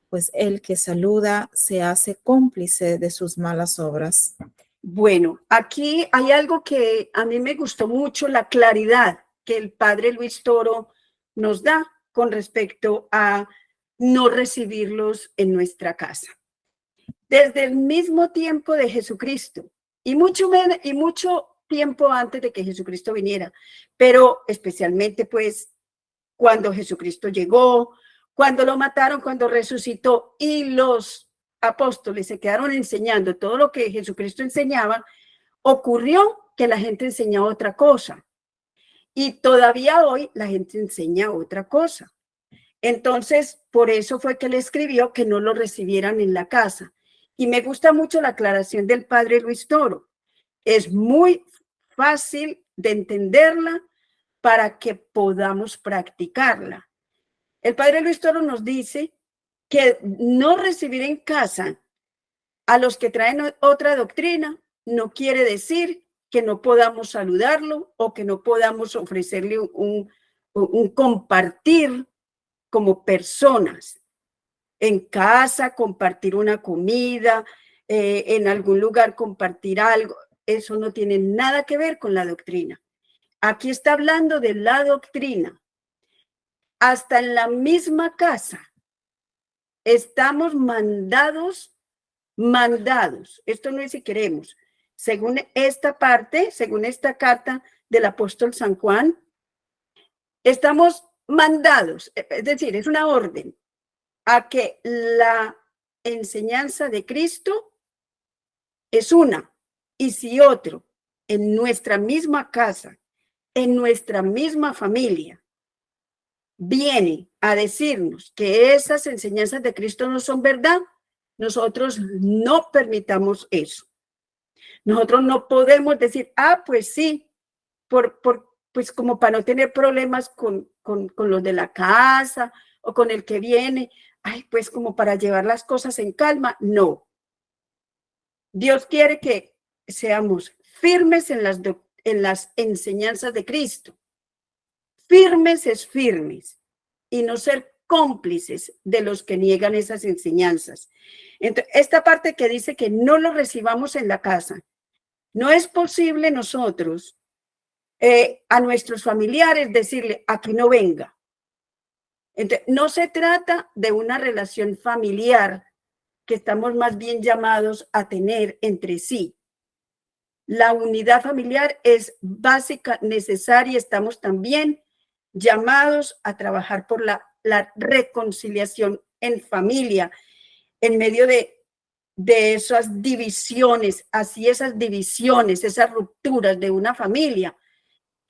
pues el que saluda se hace cómplice de sus malas obras. Bueno, aquí hay algo que a mí me gustó mucho, la claridad que el padre Luis Toro nos da con respecto a no recibirlos en nuestra casa. Desde el mismo tiempo de Jesucristo y mucho tiempo antes de que Jesucristo viniera, pero especialmente pues cuando Jesucristo llegó, cuando lo mataron, cuando resucitó y los apóstoles se quedaron enseñando todo lo que Jesucristo enseñaba, ocurrió que la gente enseñaba otra cosa. Y todavía hoy la gente enseña otra cosa. Entonces, por eso fue que él escribió que no lo recibieran en la casa. Y me gusta mucho la aclaración del padre Luis Toro. Es muy fácil de entenderla para que podamos practicarla. El padre Luis Toro nos dice que no recibir en casa a los que traen otra doctrina no quiere decir que no podamos saludarlo o que no podamos ofrecerle un compartir como personas. En casa, compartir una comida, en algún lugar compartir algo. Eso no tiene nada que ver con la doctrina. Aquí está hablando de la doctrina. Hasta en la misma casa estamos mandados. Esto no es si queremos. Según esta parte, según esta carta del apóstol San Juan, estamos mandados, es decir, es una orden a que la enseñanza de Cristo es una. Y si otro en nuestra misma casa, en nuestra misma familia, viene a decirnos que esas enseñanzas de Cristo no son verdad, nosotros no permitamos eso. Nosotros no podemos decir, pues sí, pues como para no tener problemas con los de la casa o con el que viene, pues como para llevar las cosas en calma. No. Dios quiere que seamos firmes en las enseñanzas de Cristo. Firmes es firmes y no ser cómplices de los que niegan esas enseñanzas. Entonces, esta parte que dice que no lo recibamos en la casa, no es posible nosotros a nuestros familiares decirle, aquí no venga. Entonces, no se trata de una relación familiar que estamos más bien llamados a tener entre sí. La unidad familiar es básica, necesaria. Estamos también llamados a trabajar por la reconciliación en familia, en medio de de esas divisiones, así esas divisiones, esas rupturas de una familia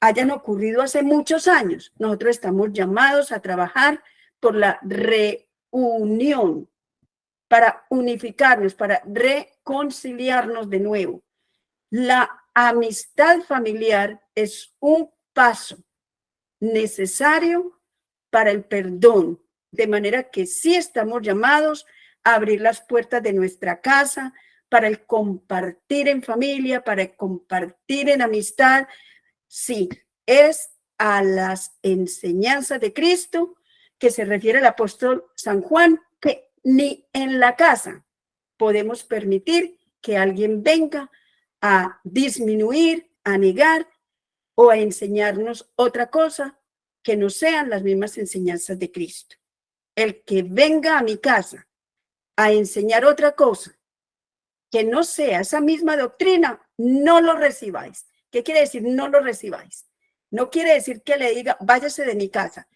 hayan ocurrido hace muchos años. Nosotros estamos llamados a trabajar por la reunión, para unificarnos, para reconciliarnos de nuevo. La amistad familiar es un paso necesario para el perdón, de manera que sí estamos llamados a abrir las puertas de nuestra casa para el compartir en familia, para el compartir en amistad. Sí, es a las enseñanzas de Cristo que se refiere el apóstol San Juan, que ni en la casa podemos permitir que alguien venga a disminuir, a negar o a enseñarnos otra cosa que no sean las mismas enseñanzas de Cristo. El que venga a mi casa a enseñar otra cosa que no sea esa misma doctrina, no lo recibáis. ¿Qué quiere decir no lo recibáis? No quiere decir que le diga, váyase de mi casa,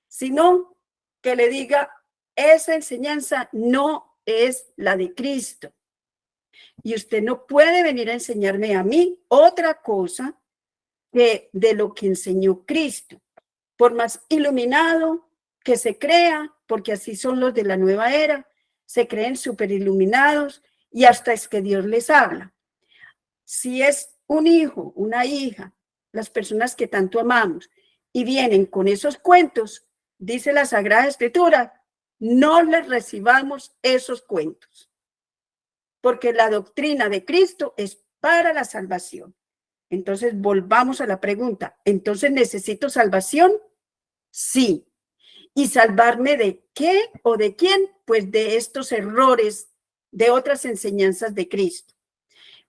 sino que le diga, esa enseñanza no es la de Cristo. Y usted no puede venir a enseñarme a mí otra cosa que de lo que enseñó Cristo. Por más iluminado que se crea, porque así son los de la nueva era, se creen súper iluminados y hasta es que Dios les habla. Si es un hijo, una hija, las personas que tanto amamos y vienen con esos cuentos, dice la Sagrada Escritura, no les recibamos esos cuentos, porque la doctrina de Cristo es para la salvación. Entonces, volvamos a la pregunta, ¿entonces necesito salvación? Sí. ¿Y salvarme de qué o de quién? Pues de estos errores, de otras enseñanzas de Cristo.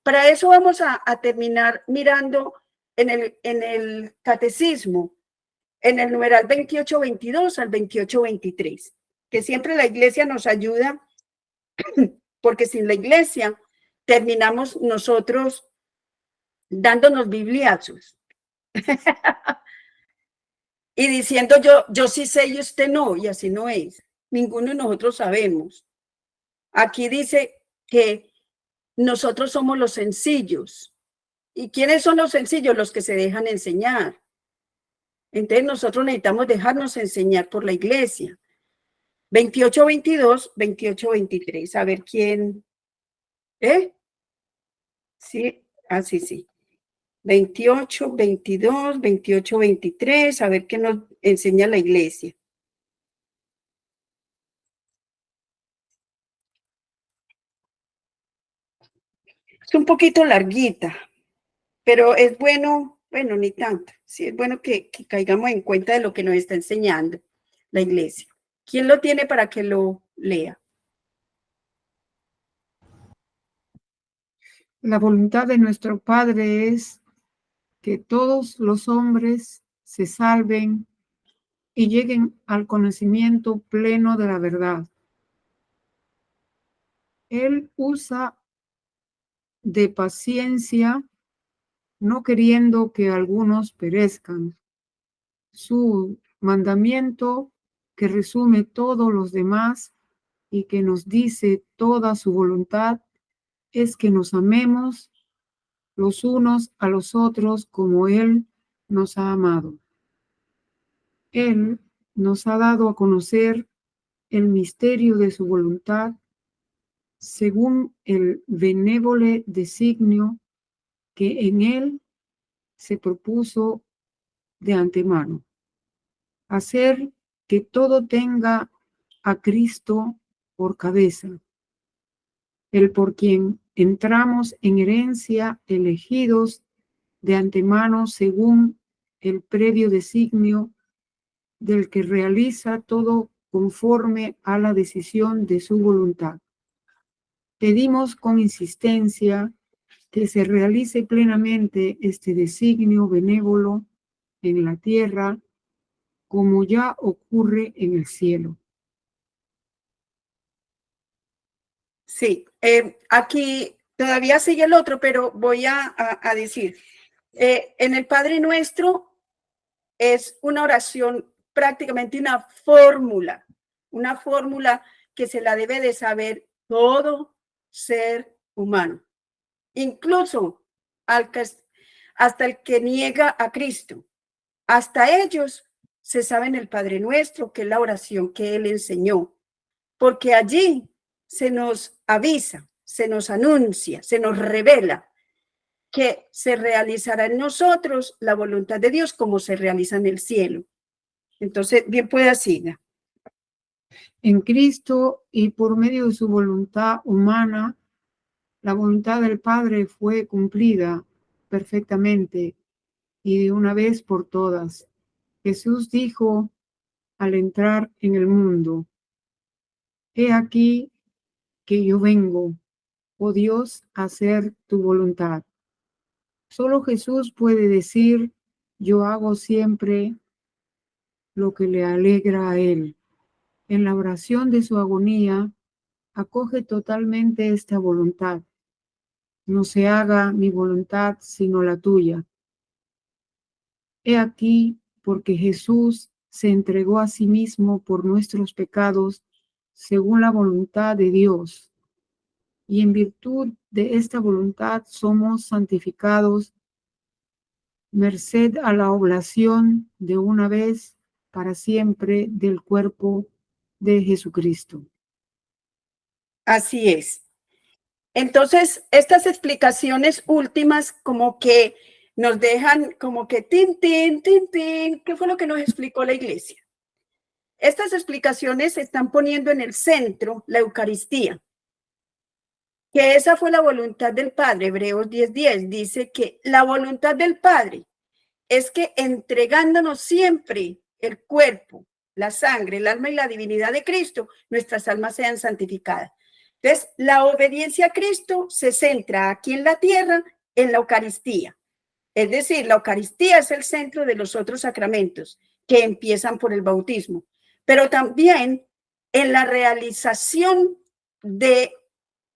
Para eso vamos a terminar mirando en el catecismo, en el numeral 2822 al 2823, que siempre la iglesia nos ayuda, porque sin la iglesia terminamos nosotros dándonos bibliazos y diciendo yo sí sé y usted no, y así no es. Ninguno de nosotros sabemos. Aquí dice que nosotros somos los sencillos. ¿Y quiénes son los sencillos? Los que se dejan enseñar. Entonces nosotros necesitamos dejarnos enseñar por la iglesia. 28-22, 28-23. A ver quién. Sí, así sí. 28-22, 28-23. A ver qué nos enseña la iglesia. Es un poquito larguita, pero es bueno, ni tanto. Sí, es bueno que caigamos en cuenta de lo que nos está enseñando la iglesia. ¿Quién lo tiene para que lo lea? La voluntad de nuestro Padre es que todos los hombres se salven y lleguen al conocimiento pleno de la verdad. Él usa de paciencia, no queriendo que algunos perezcan. Su mandamiento, que resume todos los demás y que nos dice toda su voluntad, es que nos amemos los unos a los otros como Él nos ha amado. Él nos ha dado a conocer el misterio de su voluntad según el benévolo designio que en Él se propuso de antemano, hacer que todo tenga a Cristo por cabeza, el por quien entramos en herencia elegidos de antemano según el previo designio del que realiza todo conforme a la decisión de su voluntad. Pedimos con insistencia que se realice plenamente este designio benévolo en la tierra, como ya ocurre en el cielo. Sí, aquí todavía sigue el otro, pero voy a decir, en el Padre Nuestro es una oración, prácticamente una fórmula que se la debe de saber todo ser humano, incluso hasta el que niega a Cristo. Hasta ellos se saben el Padre Nuestro, que es la oración que Él enseñó, porque allí se nos avisa, se nos anuncia, se nos revela que se realizará en nosotros la voluntad de Dios como se realiza en el cielo. Entonces, bien pueda siga. En Cristo y por medio de su voluntad humana, la voluntad del Padre fue cumplida perfectamente y de una vez por todas. Jesús dijo al entrar en el mundo: He aquí que yo vengo, oh Dios, a hacer tu voluntad. Solo Jesús puede decir: yo hago siempre lo que le alegra a Él. En la oración de su agonía, acoge totalmente esta voluntad. No se haga mi voluntad sino la tuya. He aquí porque Jesús se entregó a sí mismo por nuestros pecados según la voluntad de Dios. Y en virtud de esta voluntad somos santificados, merced a la oblación de una vez para siempre del cuerpo de Jesucristo. Así es. Entonces, estas explicaciones últimas como que nos dejan como que tin, tin, tin, tin. ¿Qué fue lo que nos explicó la iglesia? Estas explicaciones están poniendo en el centro la Eucaristía, que esa fue la voluntad del Padre. Hebreos 10:10 dice que la voluntad del Padre es que entregándonos siempre el cuerpo, la sangre, el alma y la divinidad de Cristo, nuestras almas sean santificadas. Entonces, la obediencia a Cristo se centra aquí en la tierra en la Eucaristía. Es decir, la Eucaristía es el centro de los otros sacramentos que empiezan por el bautismo, pero también en la realización de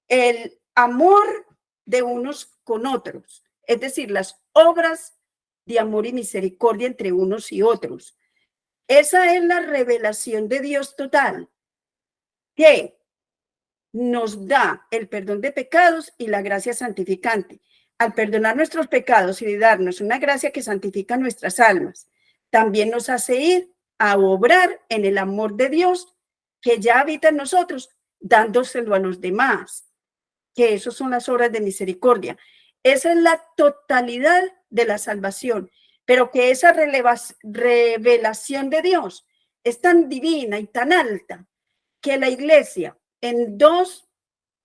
el amor de unos con otros, es decir, las obras de amor y misericordia entre unos y otros. Esa es la revelación de Dios total, que nos da el perdón de pecados y la gracia santificante. Al perdonar nuestros pecados y darnos una gracia que santifica nuestras almas, también nos hace ir a obrar en el amor de Dios que ya habita en nosotros, dándoselo a los demás, que eso son las obras de misericordia. Esa es la totalidad de la salvación, pero que esa revelación de Dios es tan divina y tan alta que la iglesia en 2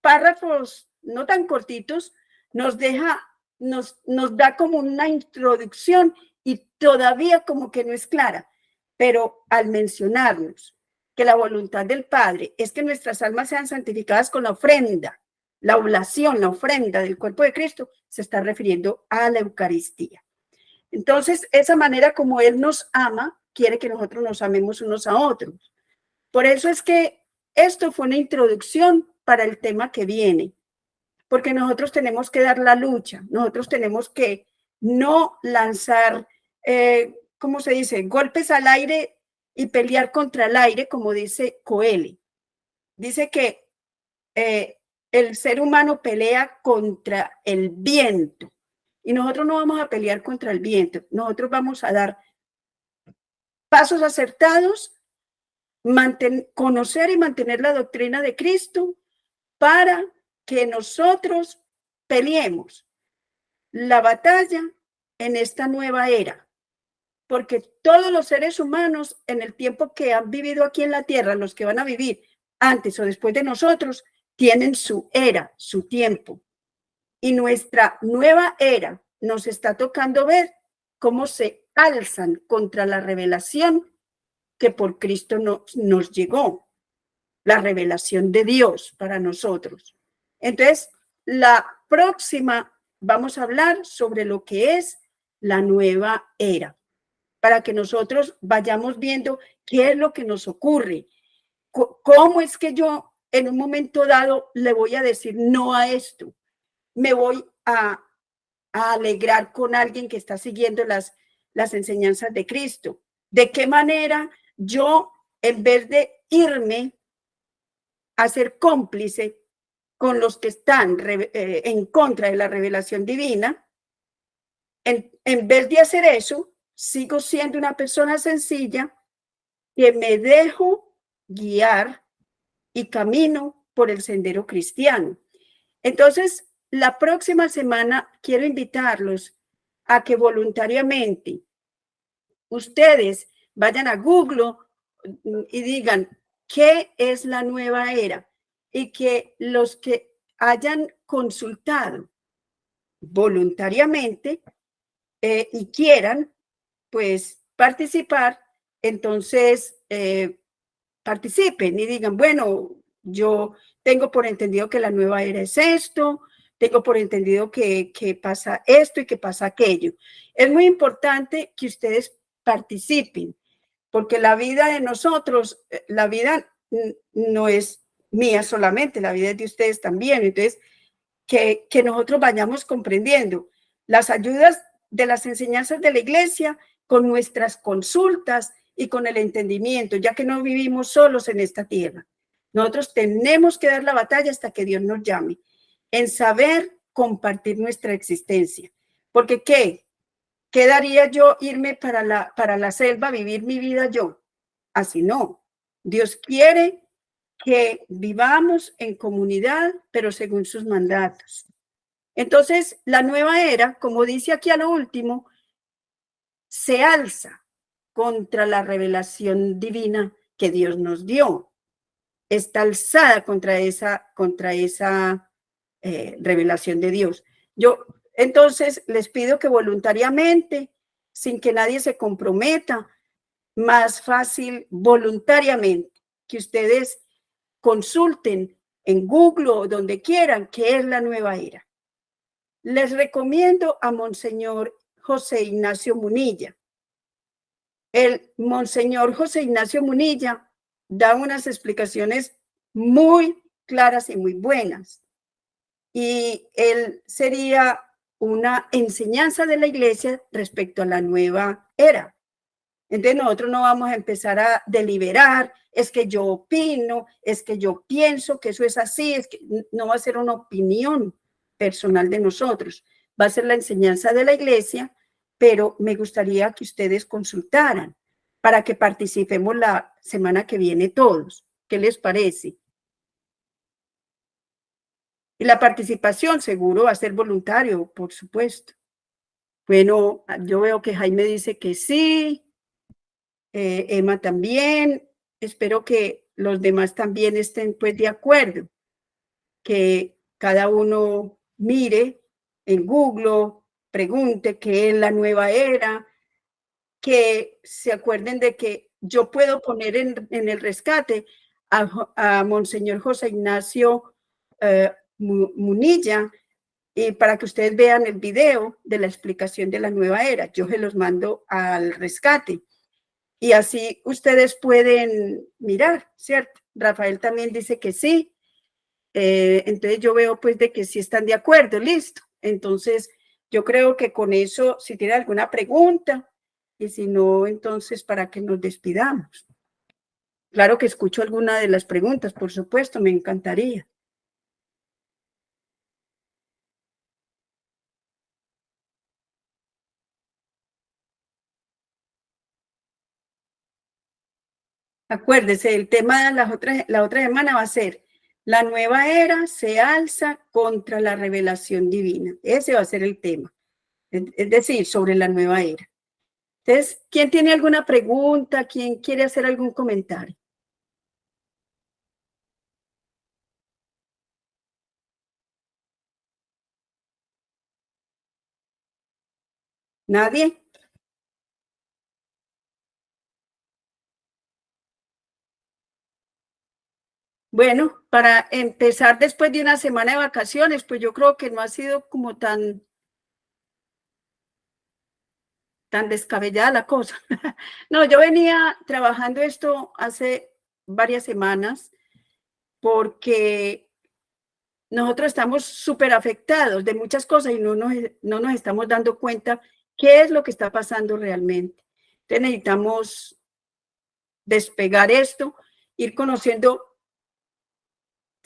párrafos no tan cortitos nos da como una introducción y todavía como que no es clara, pero al mencionarnos que la voluntad del Padre es que nuestras almas sean santificadas con la ofrenda, la oblación, la ofrenda del cuerpo de Cristo, se está refiriendo a la Eucaristía. Entonces, esa manera como Él nos ama, quiere que nosotros nos amemos unos a otros. Por eso es que esto fue una introducción para el tema que viene, porque nosotros tenemos que dar la lucha, nosotros tenemos que no lanzar, ¿cómo se dice?, golpes al aire y pelear contra el aire, como dice Coelho. Dice que el ser humano pelea contra el viento y nosotros no vamos a pelear contra el viento, nosotros vamos a dar pasos acertados, conocer y mantener la doctrina de Cristo para que nosotros peleemos la batalla en esta nueva era, porque todos los seres humanos en el tiempo que han vivido aquí en la tierra, los que van a vivir antes o después de nosotros, tienen su era, su tiempo. Y nuestra nueva era nos está tocando ver cómo se alzan contra la revelación que por Cristo nos llegó, la revelación de Dios para nosotros. Entonces, la próxima vamos a hablar sobre lo que es la nueva era, para que nosotros vayamos viendo qué es lo que nos ocurre, cómo es que yo en un momento dado le voy a decir no a esto, me voy a alegrar con alguien que está siguiendo las enseñanzas de Cristo. ¿De qué manera yo, en vez de irme a ser cómplice, con los que están en contra de la revelación divina, en vez de hacer eso, sigo siendo una persona sencilla que me dejo guiar y camino por el sendero cristiano. Entonces, la próxima semana quiero invitarlos a que voluntariamente ustedes vayan a Google y digan qué es la nueva era, y que los que hayan consultado voluntariamente y quieran pues participar, entonces participen y digan, bueno, yo tengo por entendido que la nueva era es esto, tengo por entendido que pasa esto y que pasa aquello. Es muy importante que ustedes participen, porque la vida de nosotros, la vida no es mía solamente, la vida es de ustedes también. Entonces, que nosotros vayamos comprendiendo las ayudas de las enseñanzas de la iglesia con nuestras consultas y con el entendimiento, ya que no vivimos solos en esta tierra. Nosotros tenemos que dar la batalla hasta que Dios nos llame, en saber compartir nuestra existencia. Porque ¿qué daría yo irme para la selva, vivir mi vida yo? Así no. Dios quiere que vivamos en comunidad, pero según sus mandatos. Entonces, la nueva era, como dice aquí a lo último, se alza contra la revelación divina que Dios nos dio. Está alzada contra esa revelación de Dios. Yo, entonces, les pido que voluntariamente, sin que nadie se comprometa, más fácil voluntariamente, que ustedes consulten en Google o donde quieran qué es la nueva era. Les recomiendo a Monseñor José Ignacio Munilla. El Monseñor José Ignacio Munilla da unas explicaciones muy claras y muy buenas. Y él sería una enseñanza de la iglesia respecto a la nueva era. Entonces nosotros no vamos a empezar a deliberar, es que yo opino, es que yo pienso que eso es así, es que no va a ser una opinión personal de nosotros, va a ser la enseñanza de la iglesia, pero me gustaría que ustedes consultaran para que participemos la semana que viene todos. ¿Qué les parece? Y la participación seguro va a ser voluntario, por supuesto. Bueno, yo veo que Jaime dice que sí. Emma también. Espero que los demás también estén pues de acuerdo, que cada uno mire en Google, pregunte qué es la nueva era, que se acuerden de que yo puedo poner en el rescate a Monseñor José Ignacio Munilla, y para que ustedes vean el video de la explicación de la nueva era. Yo se los mando al rescate. Y así ustedes pueden mirar, ¿cierto? Rafael también dice que sí. Entonces yo veo pues de que sí están de acuerdo, listo. Entonces yo creo que con eso, si tienen alguna pregunta, y si no, entonces para que nos despidamos. Claro que escucho alguna de las preguntas, por supuesto, me encantaría. Acuérdese, el tema de la otra semana va a ser: la nueva era se alza contra la revelación divina. Ese va a ser el tema, es decir, sobre la nueva era. Entonces, ¿quién tiene alguna pregunta? ¿Quién quiere hacer algún comentario? ¿Nadie? Bueno, para empezar después de una semana de vacaciones, pues yo creo que no ha sido como tan descabellada la cosa. No, yo venía trabajando esto hace varias semanas porque nosotros estamos súper afectados de muchas cosas y no nos estamos dando cuenta qué es lo que está pasando realmente. Entonces necesitamos despegar esto, ir conociendo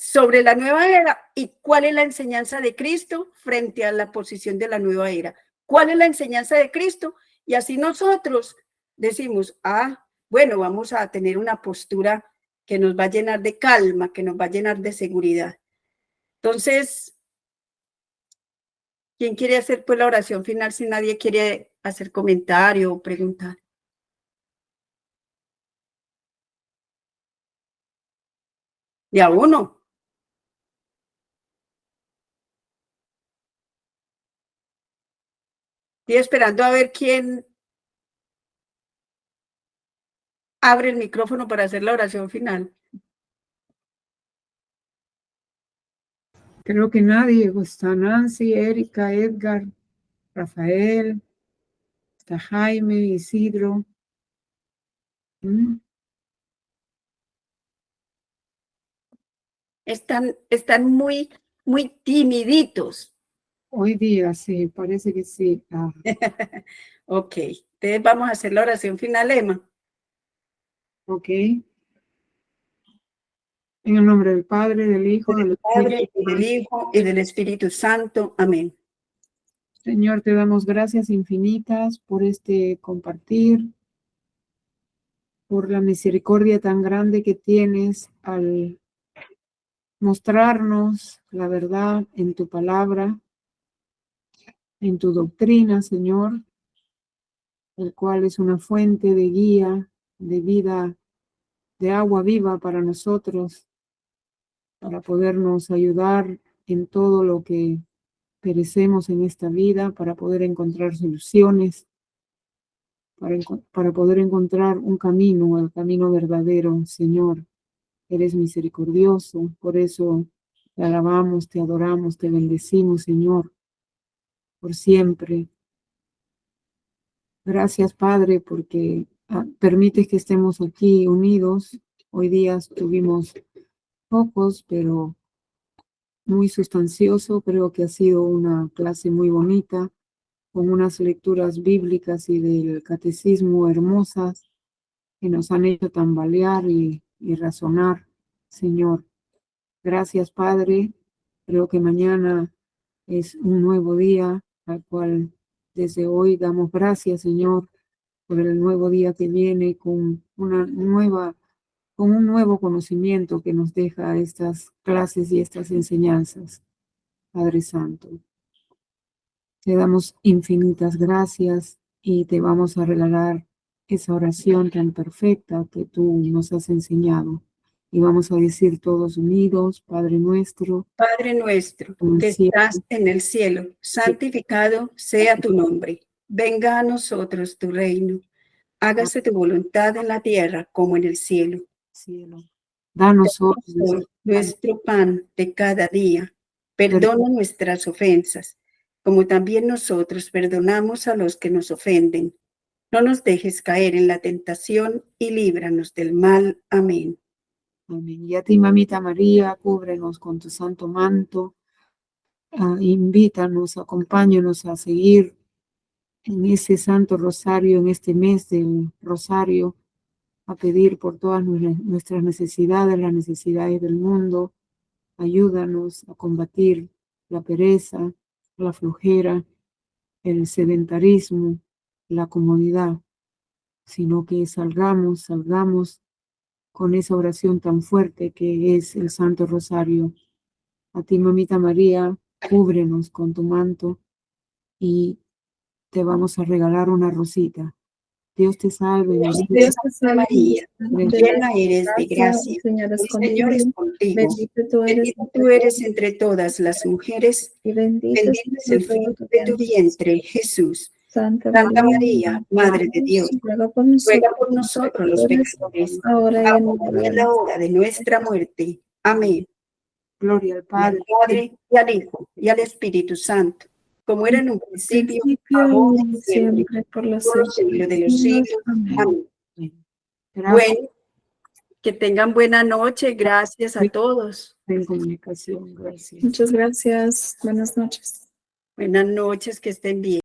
sobre la nueva era y cuál es la enseñanza de Cristo frente a la posición de la nueva era. ¿Cuál es la enseñanza de Cristo? Y así nosotros decimos, bueno, vamos a tener una postura que nos va a llenar de calma, que nos va a llenar de seguridad. Entonces, ¿quién quiere hacer pues la oración final si nadie quiere hacer comentario o preguntar? De a uno. Estoy esperando a ver quién abre el micrófono para hacer la oración final. Creo que nadie, pues está Nancy, Erika, Edgar, Rafael, está Jaime, Isidro. Están muy timiditos. Hoy día sí, parece que sí. Ok, entonces vamos a hacer la oración final, Emma. Ok. En el nombre del Padre, del Hijo, Del Padre, y del Hijo, y del Espíritu Santo. Amén. Señor, te damos gracias infinitas por este compartir, por la misericordia tan grande que tienes al mostrarnos la verdad en tu palabra, en tu doctrina, Señor, el cual es una fuente de guía, de vida, de agua viva para nosotros, para podernos ayudar en todo lo que perecemos en esta vida, para poder encontrar soluciones, para poder encontrar un camino, el camino verdadero, Señor. Eres misericordioso, por eso te alabamos, te adoramos, te bendecimos, Señor, por siempre. Gracias, Padre, porque permites que estemos aquí unidos. Hoy día tuvimos pocos, pero muy sustancioso. Creo que ha sido una clase muy bonita, con unas lecturas bíblicas y del catecismo hermosas que nos han hecho tambalear y razonar, Señor. Gracias, Padre. Creo que mañana es un nuevo día, al cual desde hoy damos gracias, Señor, por el nuevo día que viene con un nuevo conocimiento que nos deja estas clases y estas enseñanzas, Padre Santo. Te damos infinitas gracias y te vamos a regalar esa oración tan perfecta que tú nos has enseñado. Y vamos a decir todos unidos, Padre nuestro, que estás en el cielo, santificado sea tu nombre. Venga a nosotros tu reino. Hágase tu voluntad en la tierra como en el cielo. Danos hoy nuestro pan de cada día. Perdona nuestras ofensas, como también nosotros perdonamos a los que nos ofenden. No nos dejes caer en la tentación y líbranos del mal. Amén. Amén. Y a ti, mamita María, cúbrenos con tu santo manto. Invítanos, acompáñanos a seguir en ese santo rosario, en este mes del rosario, a pedir por todas nuestras necesidades, las necesidades del mundo. Ayúdanos a combatir la pereza, la flojera, el sedentarismo, la comodidad, sino que salgamos con esa oración tan fuerte que es el Santo Rosario. A ti, mamita María, cúbrenos con tu manto y te vamos a regalar una rosita. Dios te salve, Dios te salve María, llena eres de gracia, el Señor es contigo, bendita tú eres entre todas las mujeres, y bendito es el fruto de tu vientre, Jesús. Santa María, Madre de Dios, ruega por nosotros los pecadores, ahora y en la hora de nuestra muerte. Amén. Gloria al Padre, y al Hijo, y al Espíritu Santo, como era en un principio, ahora y siempre, por los siglos de los siglos. Amén. Bueno, que tengan buena noche. Gracias a todos. En comunicación, gracias. Muchas gracias. Buenas noches. Buenas noches, que estén bien.